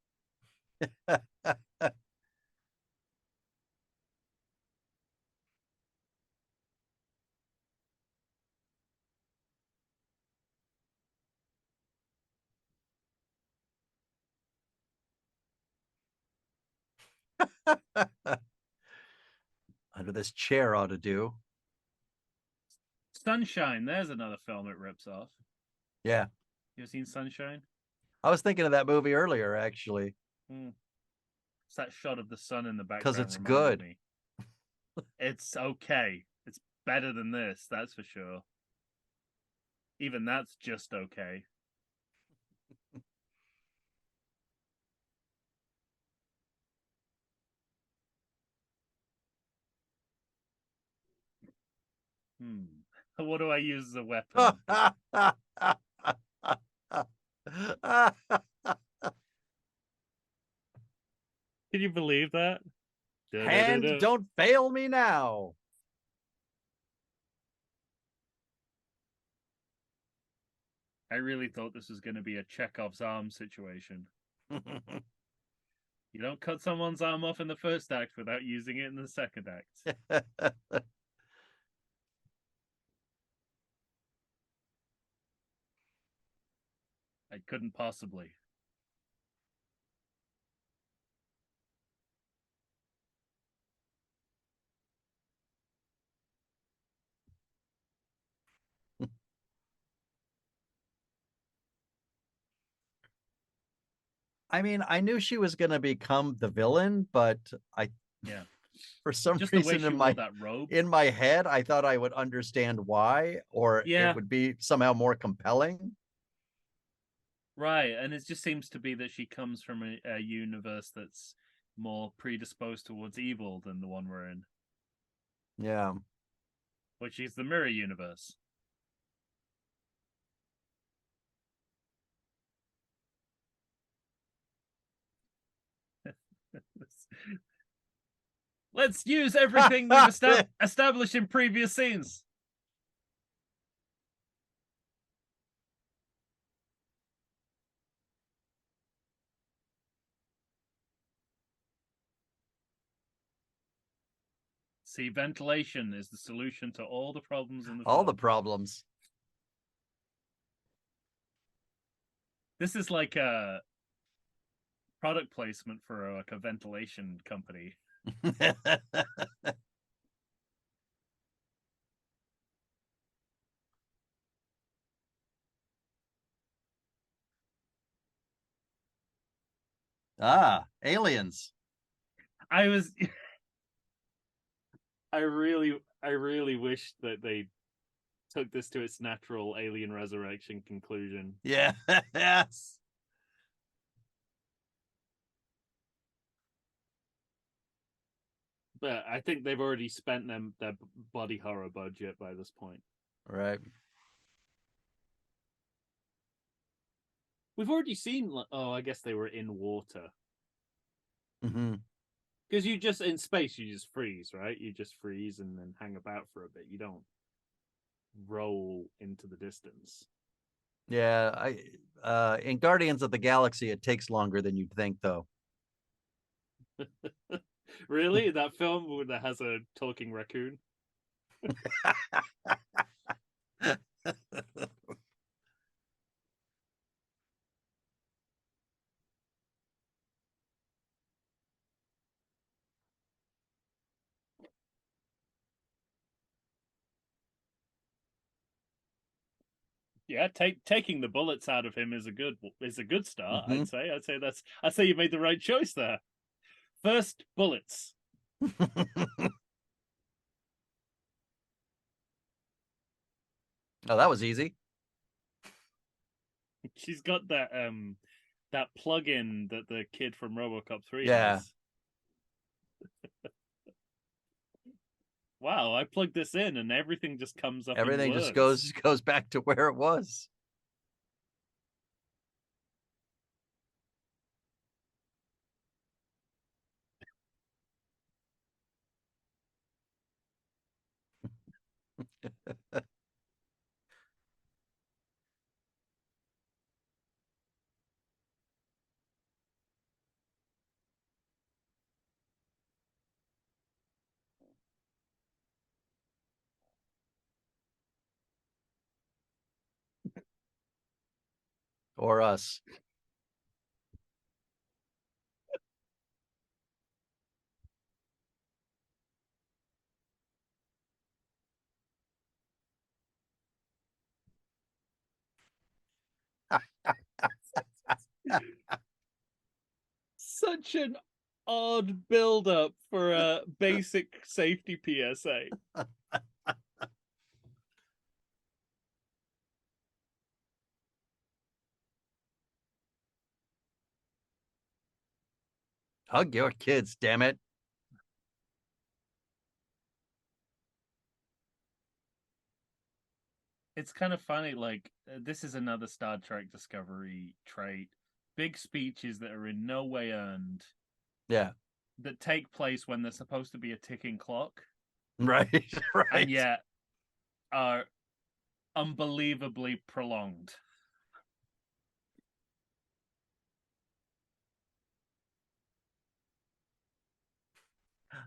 whatever this chair ought to do. Sunshine, there's another film it rips off. Yeah. You ever seen Sunshine? I was thinking of that movie earlier, actually. It's that shot of the sun in the background. Because it's good. Me. It's okay. It's better than this, that's for sure. Even that's just okay. What do I use as a weapon? Can you believe that? Hand, don't fail me now. I really thought this was going to be a Chekhov's arm situation. You don't cut someone's arm off in the first act without using it in the second act. I couldn't possibly. I mean, I knew she was going to become the villain, but for some reason in my head, I thought I would understand why, or it would be somehow more compelling. Right, and it just seems to be that she comes from a universe that's more predisposed towards evil than the one we're in. Yeah. Which is the mirror universe. Let's use everything we've established in previous scenes. See, ventilation is the solution to all the problems in the film. The problems. This is like a product placement for like a ventilation company. Aliens. I really wish that they took this to its natural Alien Resurrection conclusion. Yeah. Yes. But I think they've already spent their body horror budget by this point. Right. We've already seen. Oh, I guess they were in water. Mm-hmm. Because you just in space, you just freeze, right? You just freeze and then hang about for a bit. You don't roll into the distance. Yeah, in Guardians of the Galaxy, it takes longer than you'd think, though. Really? That film that has a talking raccoon? Yeah, taking the bullets out of him is a good start. Mm-hmm. I'd say you made the right choice there. First bullets. Oh, that was easy. She's got that plug-in that the kid from RoboCop 3 has. Wow, I plugged this in and everything just comes up. Everything just goes back to where it was. Or us. such an odd build-up for a basic safety PSA. Hug your kids, damn it. It's kind of funny, like, this is another Star Trek Discovery trait. Big speeches that are in no way earned. Yeah. That take place when there's supposed to be a ticking clock. Right, right. And yet are unbelievably prolonged.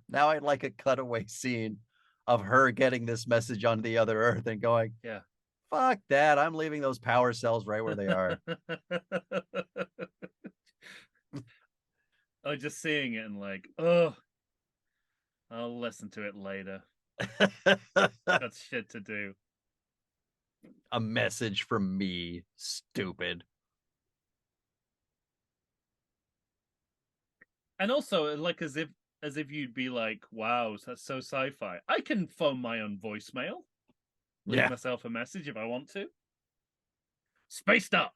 Now I'd like a cutaway scene of her getting this message on the other Earth and going, yeah, fuck that. I'm leaving those power cells right where they are. Oh, just seeing it and like, oh, I'll listen to it later. Got shit to do. A message from me, stupid. And also, like, as if you'd be like, wow, that's so sci-fi. I can phone my own voicemail. Leave myself a message if I want to. Space Dock.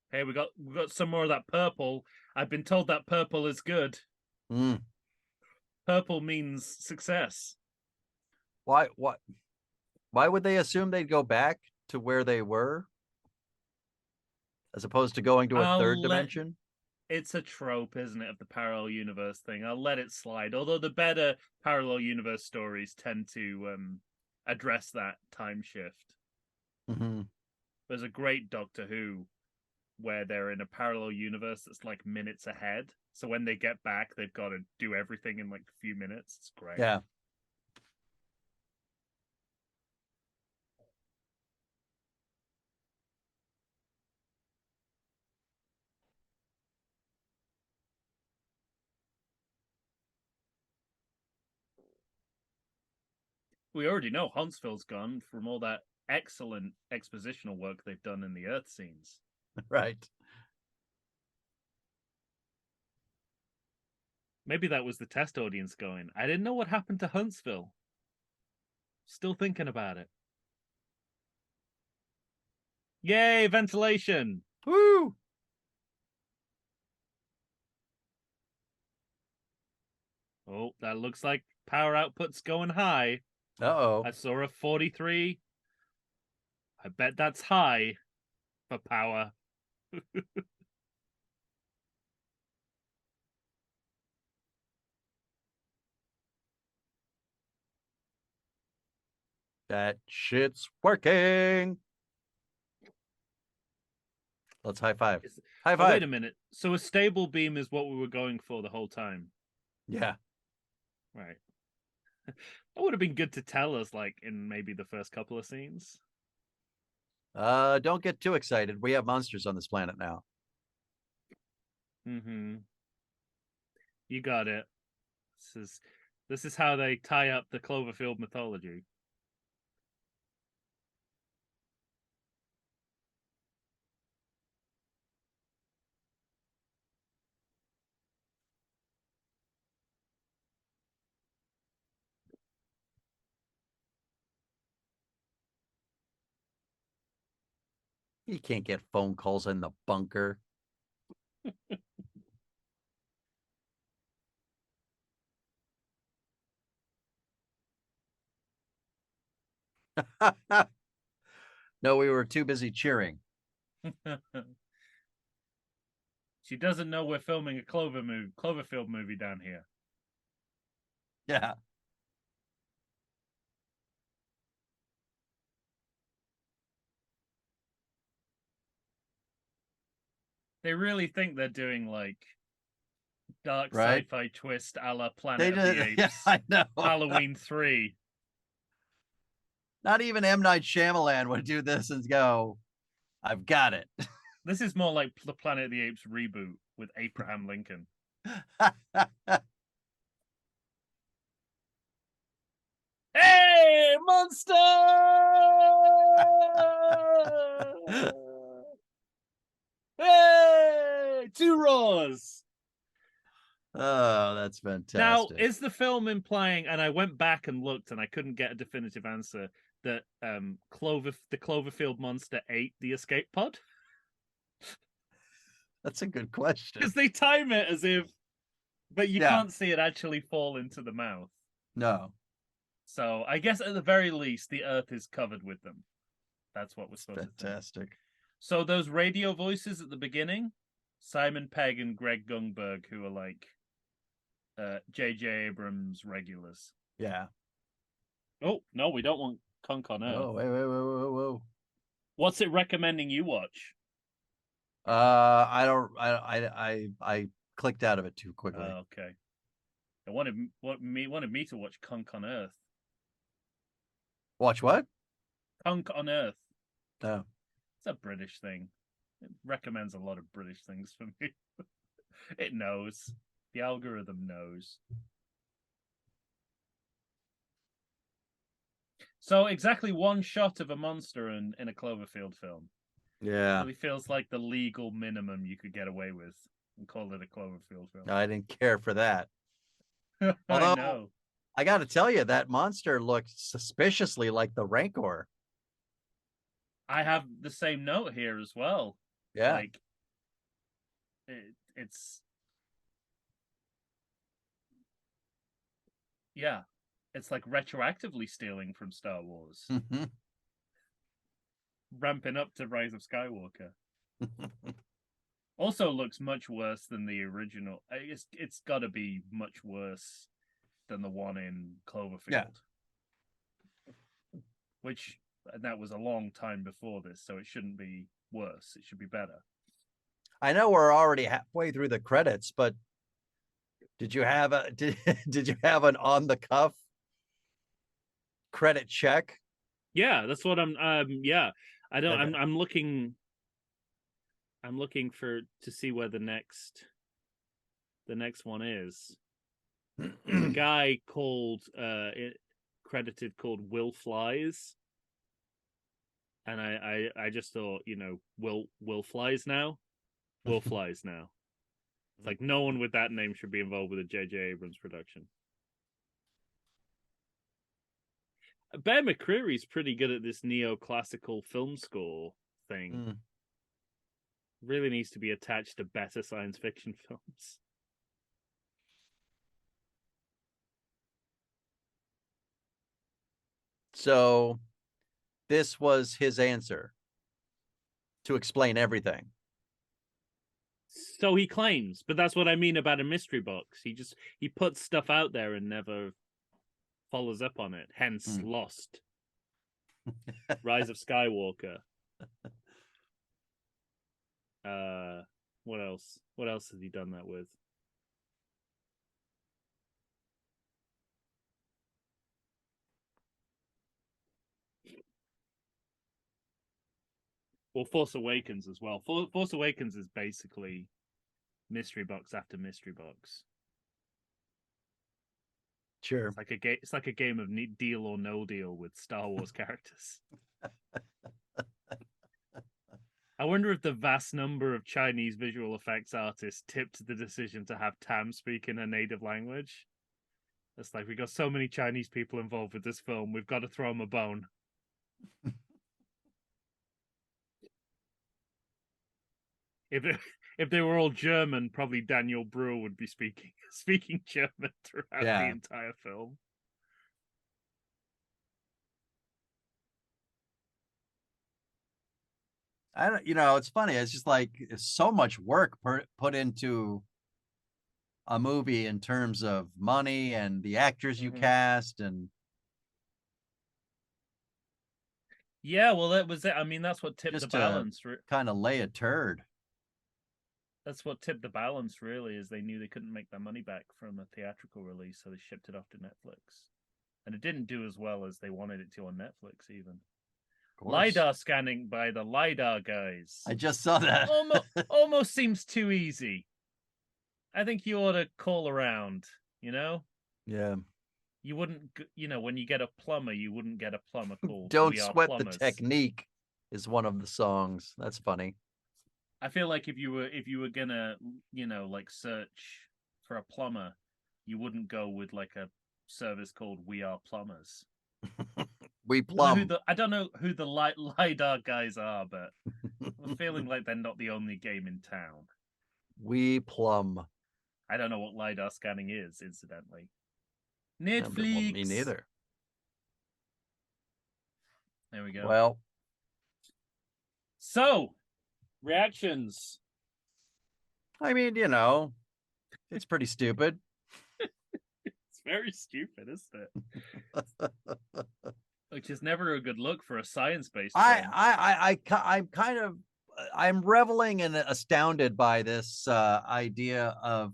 Hey, we got some more of that purple. I've been told that purple is good. Purple means success. Why would they assume they'd go back to where they were as opposed to going to a third dimension? It's a trope, isn't it, of the parallel universe thing. I'll let it slide. Although the better parallel universe stories tend to address that time shift. Mm-hmm. There's a great Doctor Who where they're in a parallel universe that's like minutes ahead. So when they get back, they've got to do everything in like a few minutes. It's great. Yeah. We already know Huntsville's gone from all that excellent expositional work they've done in the Earth scenes. Right. Maybe that was the test audience going, I didn't know what happened to Huntsville. Still thinking about it. Yay, ventilation! Woo! Oh, that looks like power output's going high. Uh-oh. I saw a 43. I bet that's high for power. That shit's working. Let's high five. High five. Oh, wait a minute. So a stable beam is what we were going for the whole time. Yeah. Right. That would have been good to tell us, like, in maybe the first couple of scenes. Don't get too excited. We have monsters on this planet now. Mm-hmm. You got it. This is how they tie up the Cloverfield mythology. You can't get phone calls in the bunker. No, we were too busy cheering. She doesn't know we're filming a Cloverfield movie down here. Yeah. They really think they're doing like dark sci-fi twist a la Planet of the Apes. Yeah, I know. Halloween 3. Not even M. Night Shyamalan would do this and go, I've got it. This is more like the Planet of the Apes reboot with Abraham Lincoln. Hey, monster! Hey, 2 roars. Oh, that's fantastic. Now, is the film implying, and I went back and looked and I couldn't get a definitive answer, that the Cloverfield monster ate the escape pod? That's a good question. Because they time it as if, but you can't see it actually fall into the mouth. No. So I guess at the very least, the earth is covered with them. That's what we're supposed to think. Fantastic. So those radio voices at the beginning, Simon Pegg and Greg Gungberg, who are like J.J. Abrams regulars. Yeah. Oh, no, we don't want Kunk on Earth. Oh, whoa. What's it recommending you watch? I clicked out of it too quickly. Okay. It wanted me to watch Kunk on Earth. Watch what? Kunk on Earth. Oh. It's a British thing. It recommends a lot of British things for me. It knows. The algorithm knows. So exactly one shot of a monster in a Cloverfield film. Yeah. It really feels like the legal minimum you could get away with and call it a Cloverfield film. I didn't care for that. Although, I know. I got to tell you, that monster looked suspiciously like the Rancor. I have the same note here as well. Yeah. Like, it's... Yeah. It's like retroactively stealing from Star Wars. Mm-hmm. Ramping up to Rise of Skywalker. Also looks much worse than the original. It's got to be much worse than the one in Cloverfield. Yeah. Which, that was a long time before this, so it shouldn't be worse. It should be better. I know we're already halfway through the credits, but did you have did you have an on the cuff credit check? Yeah, that's what I'm yeah. I don't okay. I'm looking to see where the next one is. There's a guy called credited called Will Flies. And I just thought, Will Flies now? Will Flies now. It's like no one with that name should be involved with a J.J. Abrams production. Bear McCreary's pretty good at this neoclassical film score thing. Really needs to be attached to better science fiction films. So this was his answer to explain everything. So he claims, but that's what I mean about a mystery box. He puts stuff out there and never follows up on it. Hence Lost. Rise of Skywalker. What else? What else has he done that with? Well, Force Awakens as well. Force Awakens is basically mystery box after mystery box. Sure. It's like a game of deal or no deal with Star Wars characters. I wonder if the vast number of Chinese visual effects artists tipped the decision to have Tam speak in her native language. It's like, we got so many Chinese people involved with this film, we've got to throw them a bone. If they were all German, probably Daniel Brewer would be speaking German throughout the entire film. It's funny. It's just like it's so much work put into a movie in terms of money and the actors you cast and. Yeah, well, that was it. I mean, that's what tipped just the balance. Kind of lay a turd. That's what tipped the balance, really, is they knew they couldn't make their money back from a theatrical release, so they shipped it off to Netflix. And it didn't do as well as they wanted it to on Netflix, even. LiDAR scanning by the LiDAR guys. I just saw that. Almost seems too easy. I think you ought to call around, Yeah. You wouldn't, when you get a plumber, you wouldn't get a plumber called Don't We Are Sweat the Plumbers. Technique is one of the songs. That's funny. I feel like if you were gonna, like search for a plumber, you wouldn't go with like a service called We Are Plumbers. We plumb. I don't know who the LiDAR guys are, but I'm feeling like they're not the only game in town. We plumb. I don't know what LiDAR scanning is, incidentally. Netflix. Well, me neither. There we go. Well, so reactions. I mean, it's pretty stupid. It's very stupid, isn't it? Which is never a good look for a science-based film. I'm reveling and astounded by this idea of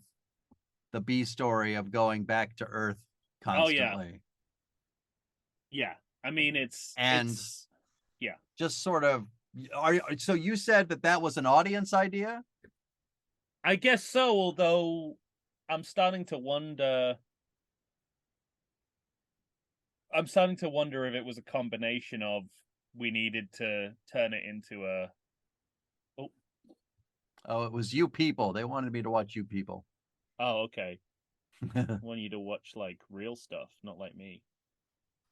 the B story of going back to Earth constantly. Oh, yeah. I mean, it's just sort of. So you said that was an audience idea? I guess so, although I'm starting to wonder if it was a combination of we needed to turn it into a it was You People. They wanted me to watch You People. Oh, okay. Want you to watch like real stuff, not like me.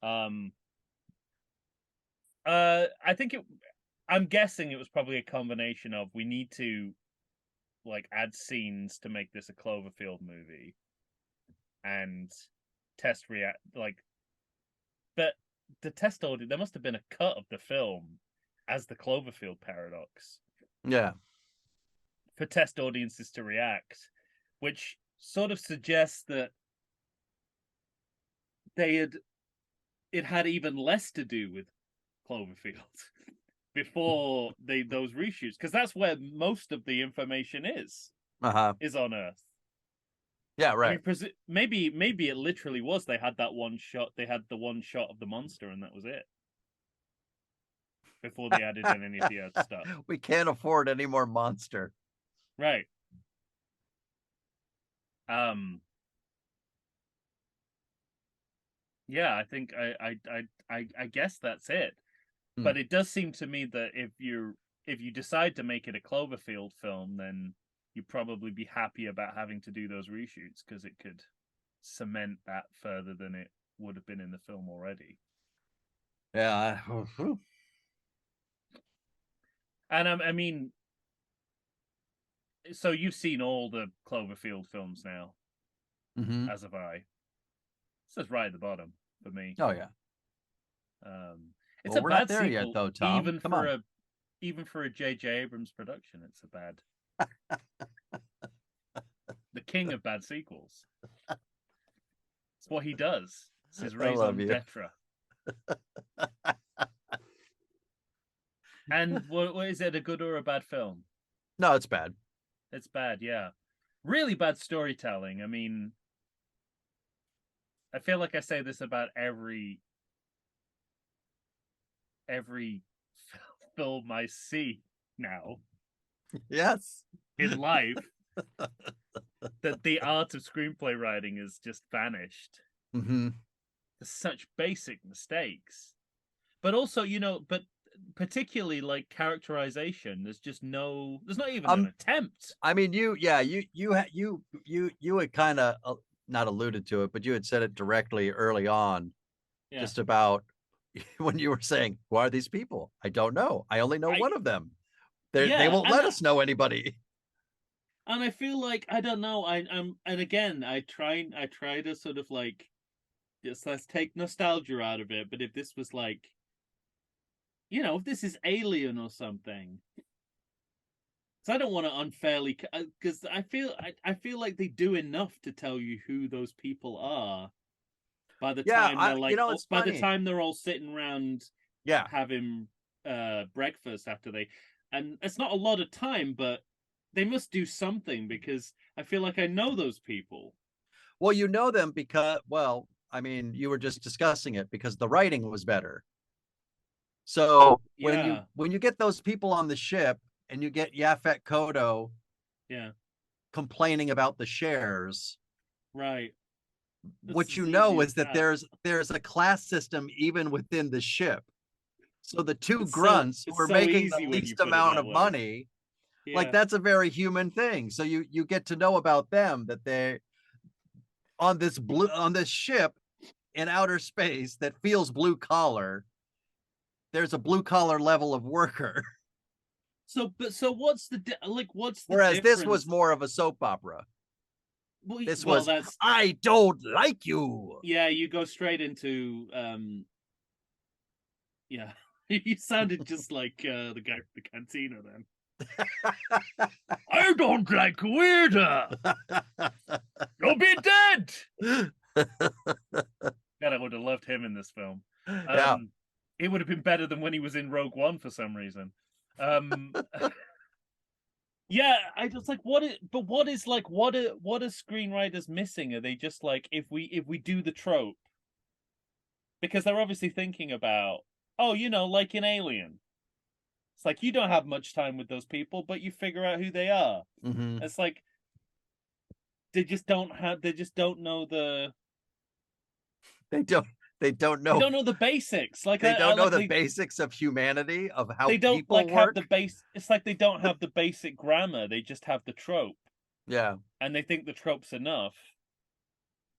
I'm guessing it was probably a combination of we need to like add scenes to make this a Cloverfield movie and test react like, but the test audience, there must have been a cut of the film as the Cloverfield Paradox. Yeah. For test audiences to react, which sort of suggests that it had even less to do with Cloverfield before those reshoots, because that's where most of the information is on Earth. Yeah, right. I mean, maybe it literally was they had that one shot. They had the one shot of the monster, and that was it. Before they added in any of the other stuff. We can't afford any more monster. Right. Yeah, I think I guess that's it. But it does seem to me that if you decide to make it a Cloverfield film, then you'd probably be happy about having to do those reshoots because it could cement that further than it would have been in the film already. Yeah. And I mean, so you've seen all the Cloverfield films now, as have I. It says right at the bottom for me. Oh yeah. It's a we're bad not there sequel, yet, though, Tom. Even for a J.J. Abrams production, it's a bad. The king of bad sequels. It's what he does. It's his raison d'etre. And what is it? A good or a bad film? No, it's bad. It's bad, yeah. Really bad storytelling. I mean, I feel like I say this about every film I see now. Yes. In life. That the art of screenplay writing has just vanished. There's such basic mistakes. But also, but particularly like characterization, there's not even an attempt. I mean, you had kind of not alluded to it, but you had said it directly early on, just about when you were saying, who are these people? I don't know. I only know one of them. They won't let us know anybody. And I feel like, I don't know, and again, I try to sort of like, just let's take nostalgia out of it, but if this was like, if this is Alien or something, so I don't want to unfairly, because I feel like they do enough to tell you who those people are by the time they're like, by the time they're all sitting around, having breakfast after and it's not a lot of time, but they must do something, because I feel like I know those people. Well, you know them because, I mean, you were just discussing it because the writing was better. So when you get those people on the ship and you get Yaphet Kotto complaining about the shares. Right. what you know is that there's a class system even within the ship. So the two grunts who are making the least amount of money, like that's a very human thing. So you get to know about them, that they on this ship in outer space that feels blue collar. There's a blue collar level of worker. So what's the whereas difference? This was more of a soap opera. This was I don't like you. Yeah, you go straight into yeah. You sounded just like the guy from the cantina then. I don't like weirder. You'll be dead. God, I would have loved him in this film. Yeah. It would have been better than when he was in Rogue One for some reason. Yeah, I just like what are screenwriters missing? Are they just like, if we do the trope? Because they're obviously thinking about, oh, like in Alien. It's like you don't have much time with those people, but you figure out who they are. Mm-hmm. It's like they just don't know the. They don't know the basics. Like they don't know the basics of humanity, of how they don't people work. Have the base. It's like they don't have the basic grammar. They just have the trope. Yeah, and they think the trope's enough.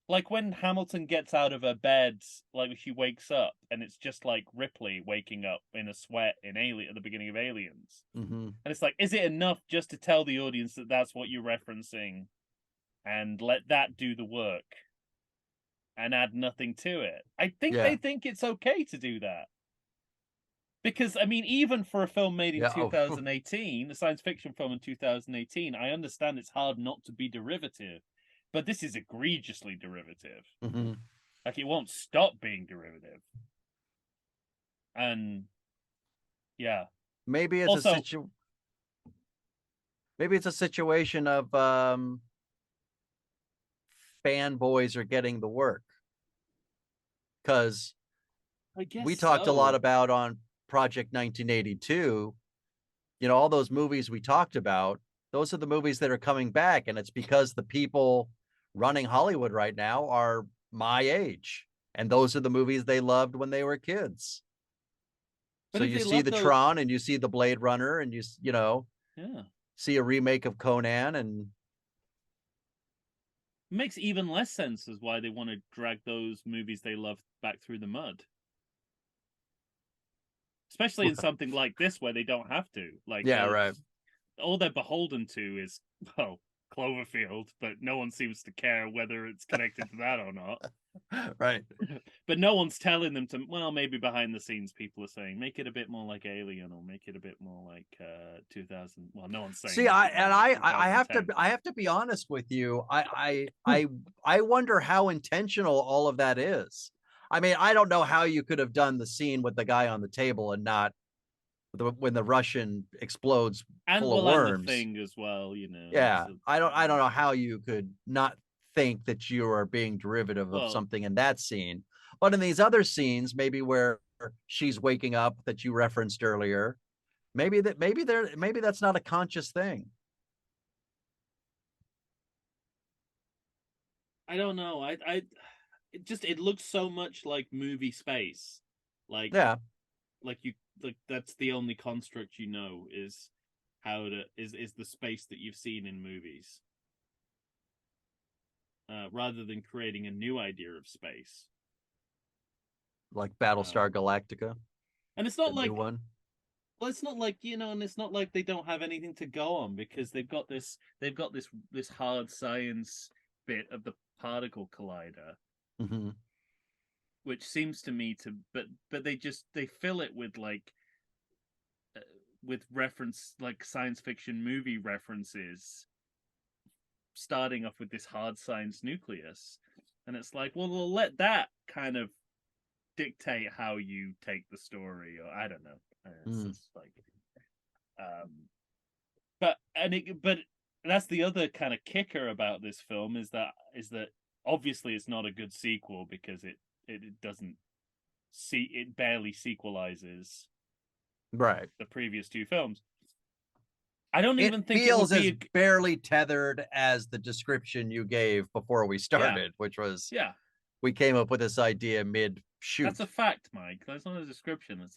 Like when Hamilton gets out of her bed, like she wakes up, and it's just like Ripley waking up in a sweat in Alien at the beginning of Aliens. Mm-hmm. And it's like, is it enough just to tell the audience that that's what you're referencing, and let that do the work, and add nothing to it? I think they think it's okay to do that. Because, I mean, even for a film made in 2018, a science fiction film in 2018, I understand it's hard not to be derivative. But this is egregiously derivative. Mm-hmm. Like, it won't stop being derivative. And, yeah. Maybe it's a situation of fanboys are getting the work. Because we talked a lot about on Project 1982, all those movies we talked about, those are the movies that are coming back. And it's because the people running Hollywood right now are my age. And those are the movies they loved when they were kids. But so you see the Tron, and you see the Blade Runner, and you see a remake of Conan, and it makes even less sense as why they want to drag those movies they loved back through the mud. Especially in something like this where they don't have to. Like, right. All they're beholden to is, Cloverfield, but no one seems to care whether it's connected to that or not. Right. But no one's telling them to, maybe behind the scenes people are saying, make it a bit more like Alien, or make it a bit more like 2000. Well, no one's saying. See, I have to be honest with you. I wonder how intentional all of that is. I mean, I don't know how you could have done the scene with the guy on the table and not when the Russian explodes full of worms. And the thing as well, Yeah, I don't know how you could not think that you are being derivative of something in that scene. But in these other scenes, maybe where she's waking up that you referenced earlier, maybe that's not a conscious thing. I don't know. It looks so much like movie space. Like, that's the only construct is is the space that you've seen in movies, rather than creating a new idea of space, like Battlestar Galactica. And it's not like one. Well, it's not like and it's not like they don't have anything to go on, because they've got this hard science bit of the particle collider. Mm-hmm. Which seems to me to, but they fill it with with reference, like science fiction movie references, starting off with this hard science nucleus, and it's like, well, we'll let that kind of dictate how you take the story, or I don't know. It's just like, but that's the other kind of kicker about this film is that obviously it's not a good sequel, because it doesn't it barely sequelizes right the previous two films. I don't even think it would feels as be barely tethered as the description you gave before we started, which was we came up with this idea mid-shoot. That's a fact, Mike. That's not a description. That's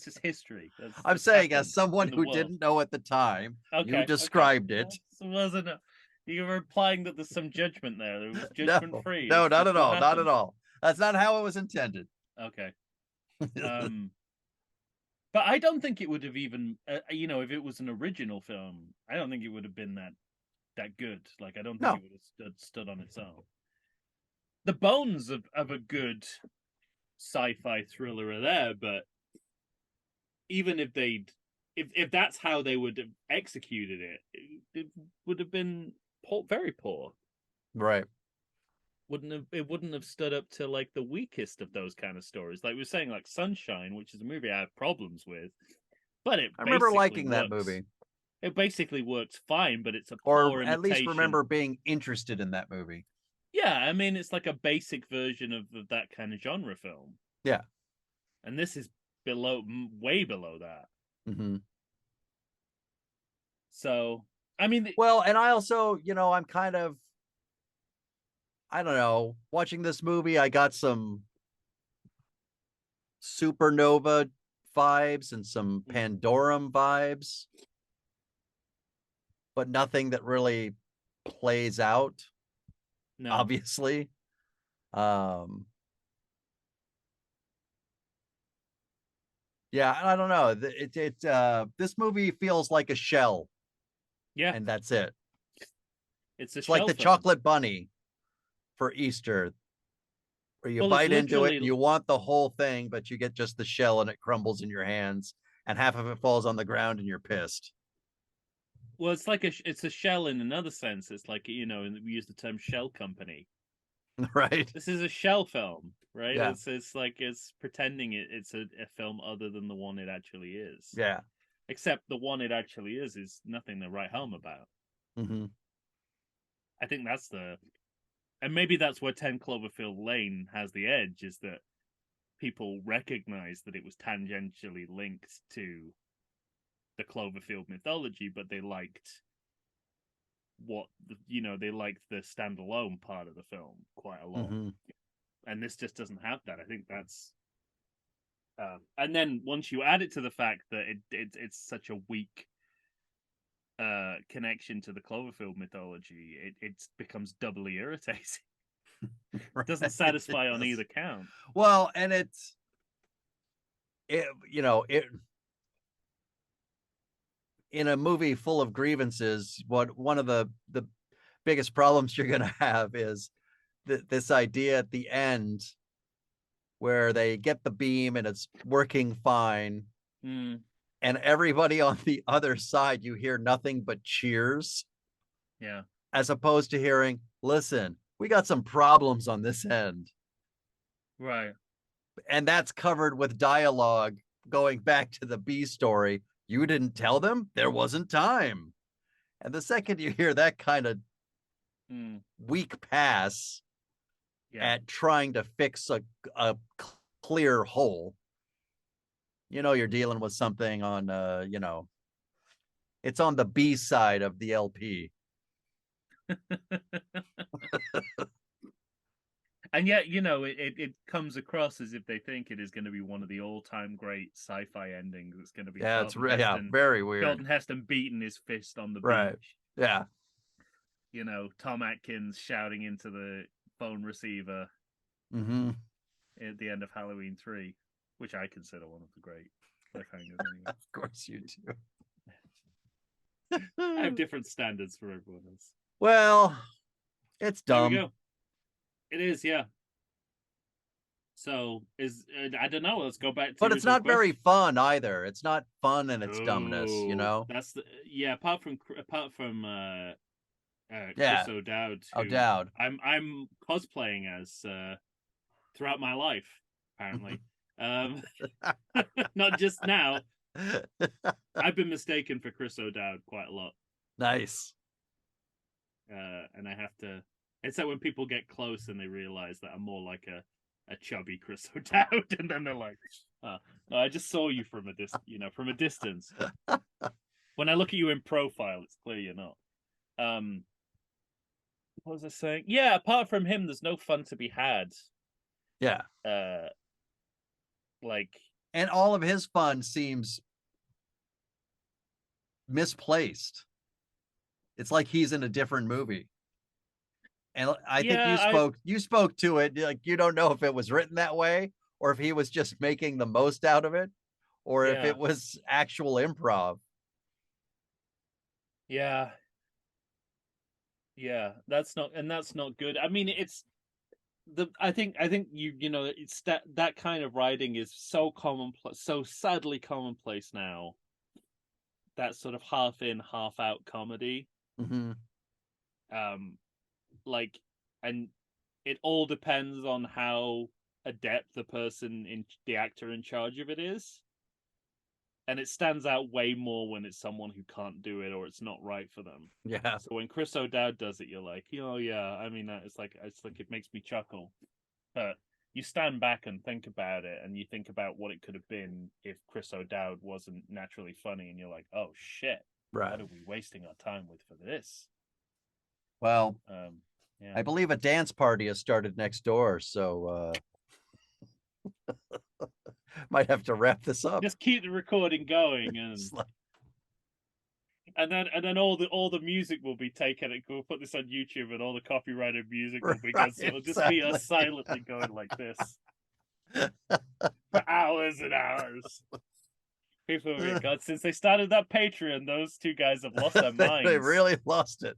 just history. I'm saying, as someone who didn't know at the time, you described it. Well, wasn't it? You were implying that there's some judgment there. There was judgment free. No, not at all. Not at all. That's not how it was intended. Okay. But I don't think it would have even, if it was an original film, I don't think it would have been that good. Like, I don't think it would have stood on its own. The bones of a good sci-fi thriller are there, but even if that's how they would have executed it would have been very poor. Right. It wouldn't have stood up to like the weakest of those kind of stories. Like we were saying, like Sunshine, which is a movie I have problems with, but I remember liking that movie. It basically works fine, but it's a poor imitation. At least remember being interested in that movie. Yeah, I mean, it's like a basic version of that kind of genre film. Yeah. And this is way below that. Mm-hmm. So, I mean... Well, and I also, I'm kind of, I don't know, watching this movie, I got some Supernova vibes and some Pandorum vibes, but nothing that really plays out. No. Obviously. Yeah, I don't know. This movie feels like a shell. Yeah. And that's it. It's like the chocolate bunny for Easter, where you bite into it, you want the whole thing, but you get just the shell and it crumbles in your hands, and half of it falls on the ground and you're pissed. Well, it's like it's a shell in another sense. It's like, we use the term shell company. Right. This is a shell film, right? Yeah. It's like it's pretending it's a film other than the one it actually is. Yeah. Except the one it actually is nothing to write home about. Mm-hmm. I think and maybe that's where 10 Cloverfield Lane has the edge, is that people recognize that it was tangentially linked to the Cloverfield mythology, but they liked they liked the standalone part of the film quite a lot. Mm-hmm. And this just doesn't have that. I think that's and then once you add it to the fact that it's such a weak connection to the Cloverfield mythology, it becomes doubly irritating. Right. It doesn't satisfy on either count. Well, and it in a movie full of grievances, one of the biggest problems you're going to have is this idea at the end where they get the beam and it's working fine. Mm. And everybody on the other side, you hear nothing but cheers. Yeah. As opposed to hearing, listen, we got some problems on this end. Right. And that's covered with dialogue going back to the B story. You didn't tell them, there wasn't time. And the second you hear that kind of weak pass at trying to fix a clear hole, you're dealing with something on, it's on the B side of the LP. And yet, it comes across as if they think it is going to be one of the all-time great sci-fi endings. It's going to be very weird. Charlton Heston beating his fist on the beach. Yeah. Tom Atkins shouting into the phone receiver at the end of Halloween 3, which I consider one of the great cliffhangers. Anyway. Of course you do. I have different standards for everyone else. Well, it's dumb. There we go. It is, yeah. So I don't know. Let's go back to. But it's not very fun either. It's not fun in its dumbness, That's apart from Chris O'Dowd. O'Dowd. I'm cosplaying as throughout my life, apparently. Not just now. I've been mistaken for Chris O'Dowd quite a lot. Nice. And I have to. It's like when people get close and they realize that I'm more like a chubby Chris O'Dowd, and then they're like, No, I just saw you from a distance. When I look at you in profile, it's clear you're not. What was I saying? Yeah, apart from him, there's no fun to be had. Yeah. And all of his fun seems misplaced. It's like he's in a different movie. And I think you spoke to it. Like, you don't know if it was written that way or if he was just making the most out of it or if it was actual improv. Yeah. That's not good. I mean, I think it's that kind of writing is so commonplace, so sadly commonplace now. That sort of half in, half out comedy. Mm-hmm. And it all depends on how adept the actor in charge of it is. And it stands out way more when it's someone who can't do it or it's not right for them. Yeah. So when Chris O'Dowd does it, you're like, oh yeah. I mean, it's like it makes me chuckle. But you stand back and think about it, and you think about what it could have been if Chris O'Dowd wasn't naturally funny, and you're like, oh shit, right. What are we wasting our time with for this? Well, I believe a dance party has started next door, so might have to wrap this up. Just keep the recording going, and then all the music will be taken. We'll put this on YouTube, and all the copyrighted music will be gone. So it'll just be us silently going like this for hours and hours. People will be, God, since they started that Patreon, those two guys have lost their minds. They really lost it.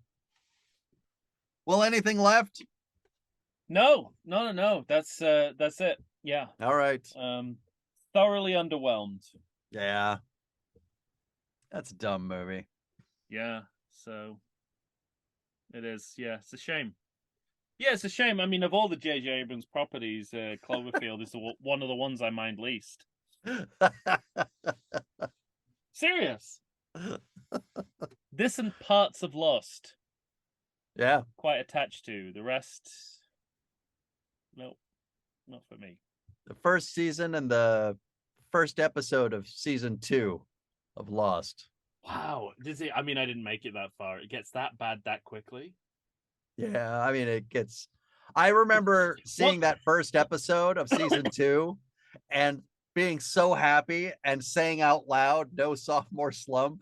Well, anything left? No. That's it. Yeah. All right. Thoroughly underwhelmed. Yeah. That's a dumb movie. Yeah. So it is. Yeah. It's a shame. Yeah, it's a shame. I mean, of all the J.J. Abrams properties, Cloverfield is one of the ones I mind least. Serious. This and parts of Lost. Yeah. Quite attached to. The rest, no, not for me. The first season and the first episode of season 2 of Lost. Wow. I mean, I didn't make it that far. It gets that bad that quickly? Yeah, I mean, it gets... I remember seeing that first episode of season 2 and being so happy and saying out loud, no sophomore slump.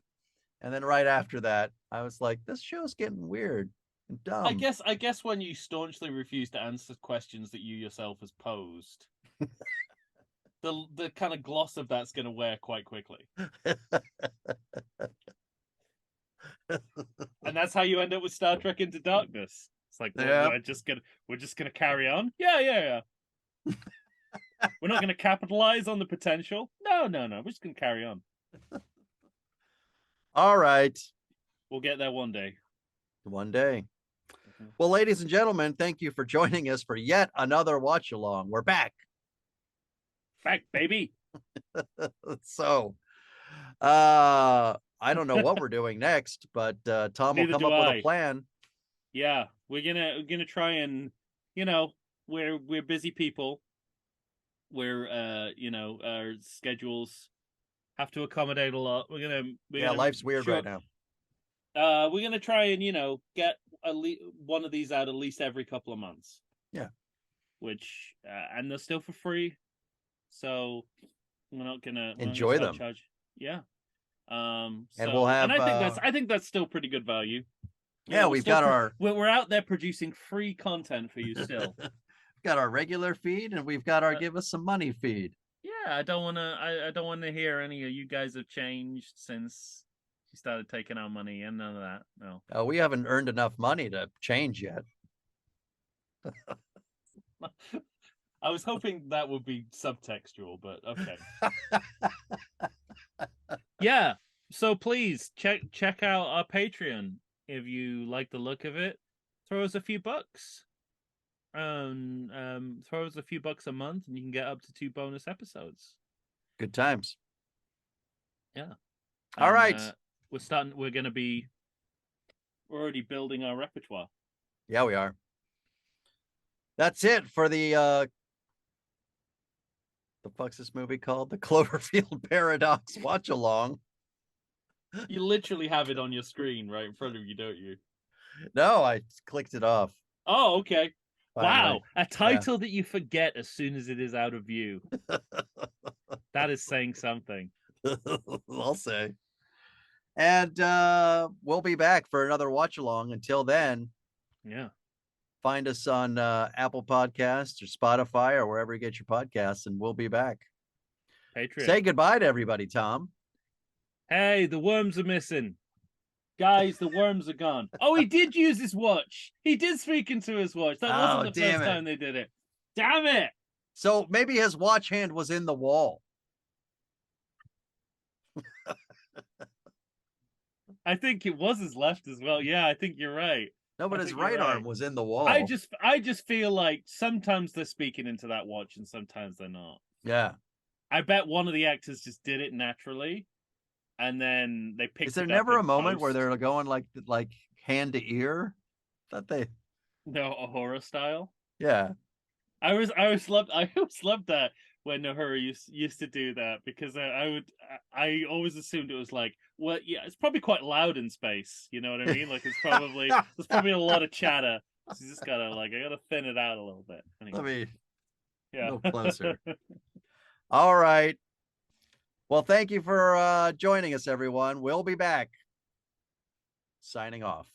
And then right after that, I was like, this show's getting weird and dumb. I guess when you staunchly refuse to answer questions that you yourself has posed, the kind of gloss of that's going to wear quite quickly. And that's how you end up with Star Trek Into Darkness. It's like, well, we're just gonna carry on. Yeah. We're not gonna capitalize on the potential. No. We're just gonna carry on. All right. We'll get there one day. One day. Mm-hmm. Well, ladies and gentlemen, thank you for joining us for yet another watch along. We're back. Back, baby. So, I don't know what we're doing next, but Tom will come up with a plan. Yeah, we're gonna try and, we're busy people. We're our schedules have to accommodate a lot. Life's weird right now. We're gonna try and get one of these out at least every couple of months. Yeah, which and they're still for free, so we're not gonna enjoy them. Charge. Yeah. And we'll have. And I think that's still pretty good value. Yeah, we've got we're out there producing free content for you still. We've got our regular feed, and we've got our give us some money feed. Yeah, I don't want to hear any of you guys have changed since you started taking our money, and none of that. No. We haven't earned enough money to change yet. I was hoping that would be subtextual, but okay. Yeah, so please check out our Patreon if you like the look of it. Throw us a few bucks. Throw us a few bucks a month, and you can get up to 2 bonus episodes. Good times. Yeah. All right. We're already building our repertoire. Yeah, we are. That's it for the The fuck's this movie called? The Cloverfield Paradox Watchalong. You literally have it on your screen right in front of you, don't you? No, I clicked it off. Oh, okay. Finally. Wow, a title that you forget as soon as it is out of view. That is saying something. I'll say. And we'll be back for another watch along. Until then, yeah, find us on Apple Podcasts or Spotify or wherever you get your podcasts, and we'll be back. Patreon. Say goodbye to everybody, Tom. Hey, the worms are missing. Guys, the worms are gone. Oh, he did use his watch. He did speak into his watch. That wasn't the first time they did it. Damn it. So maybe his watch hand was in the wall. I think it was his left as well. Yeah, I think you're right. No, but his right arm was in the wall. I just feel like sometimes they're speaking into that watch and sometimes they're not. Yeah. I bet one of the actors just did it naturally, and then they picked. Is there never a moment where they're going like hand to ear? That they no a horror style. Yeah. I always loved that when Uhura used to do that, because I always assumed it was like, well, yeah, it's probably quite loud in space. You know what I mean? Like it's probably there's probably a lot of chatter. So you just gotta I gotta thin it out a little bit. Anyway. Let me yeah. go closer. All right. Well, thank you for joining us, everyone. We'll be back. Signing off.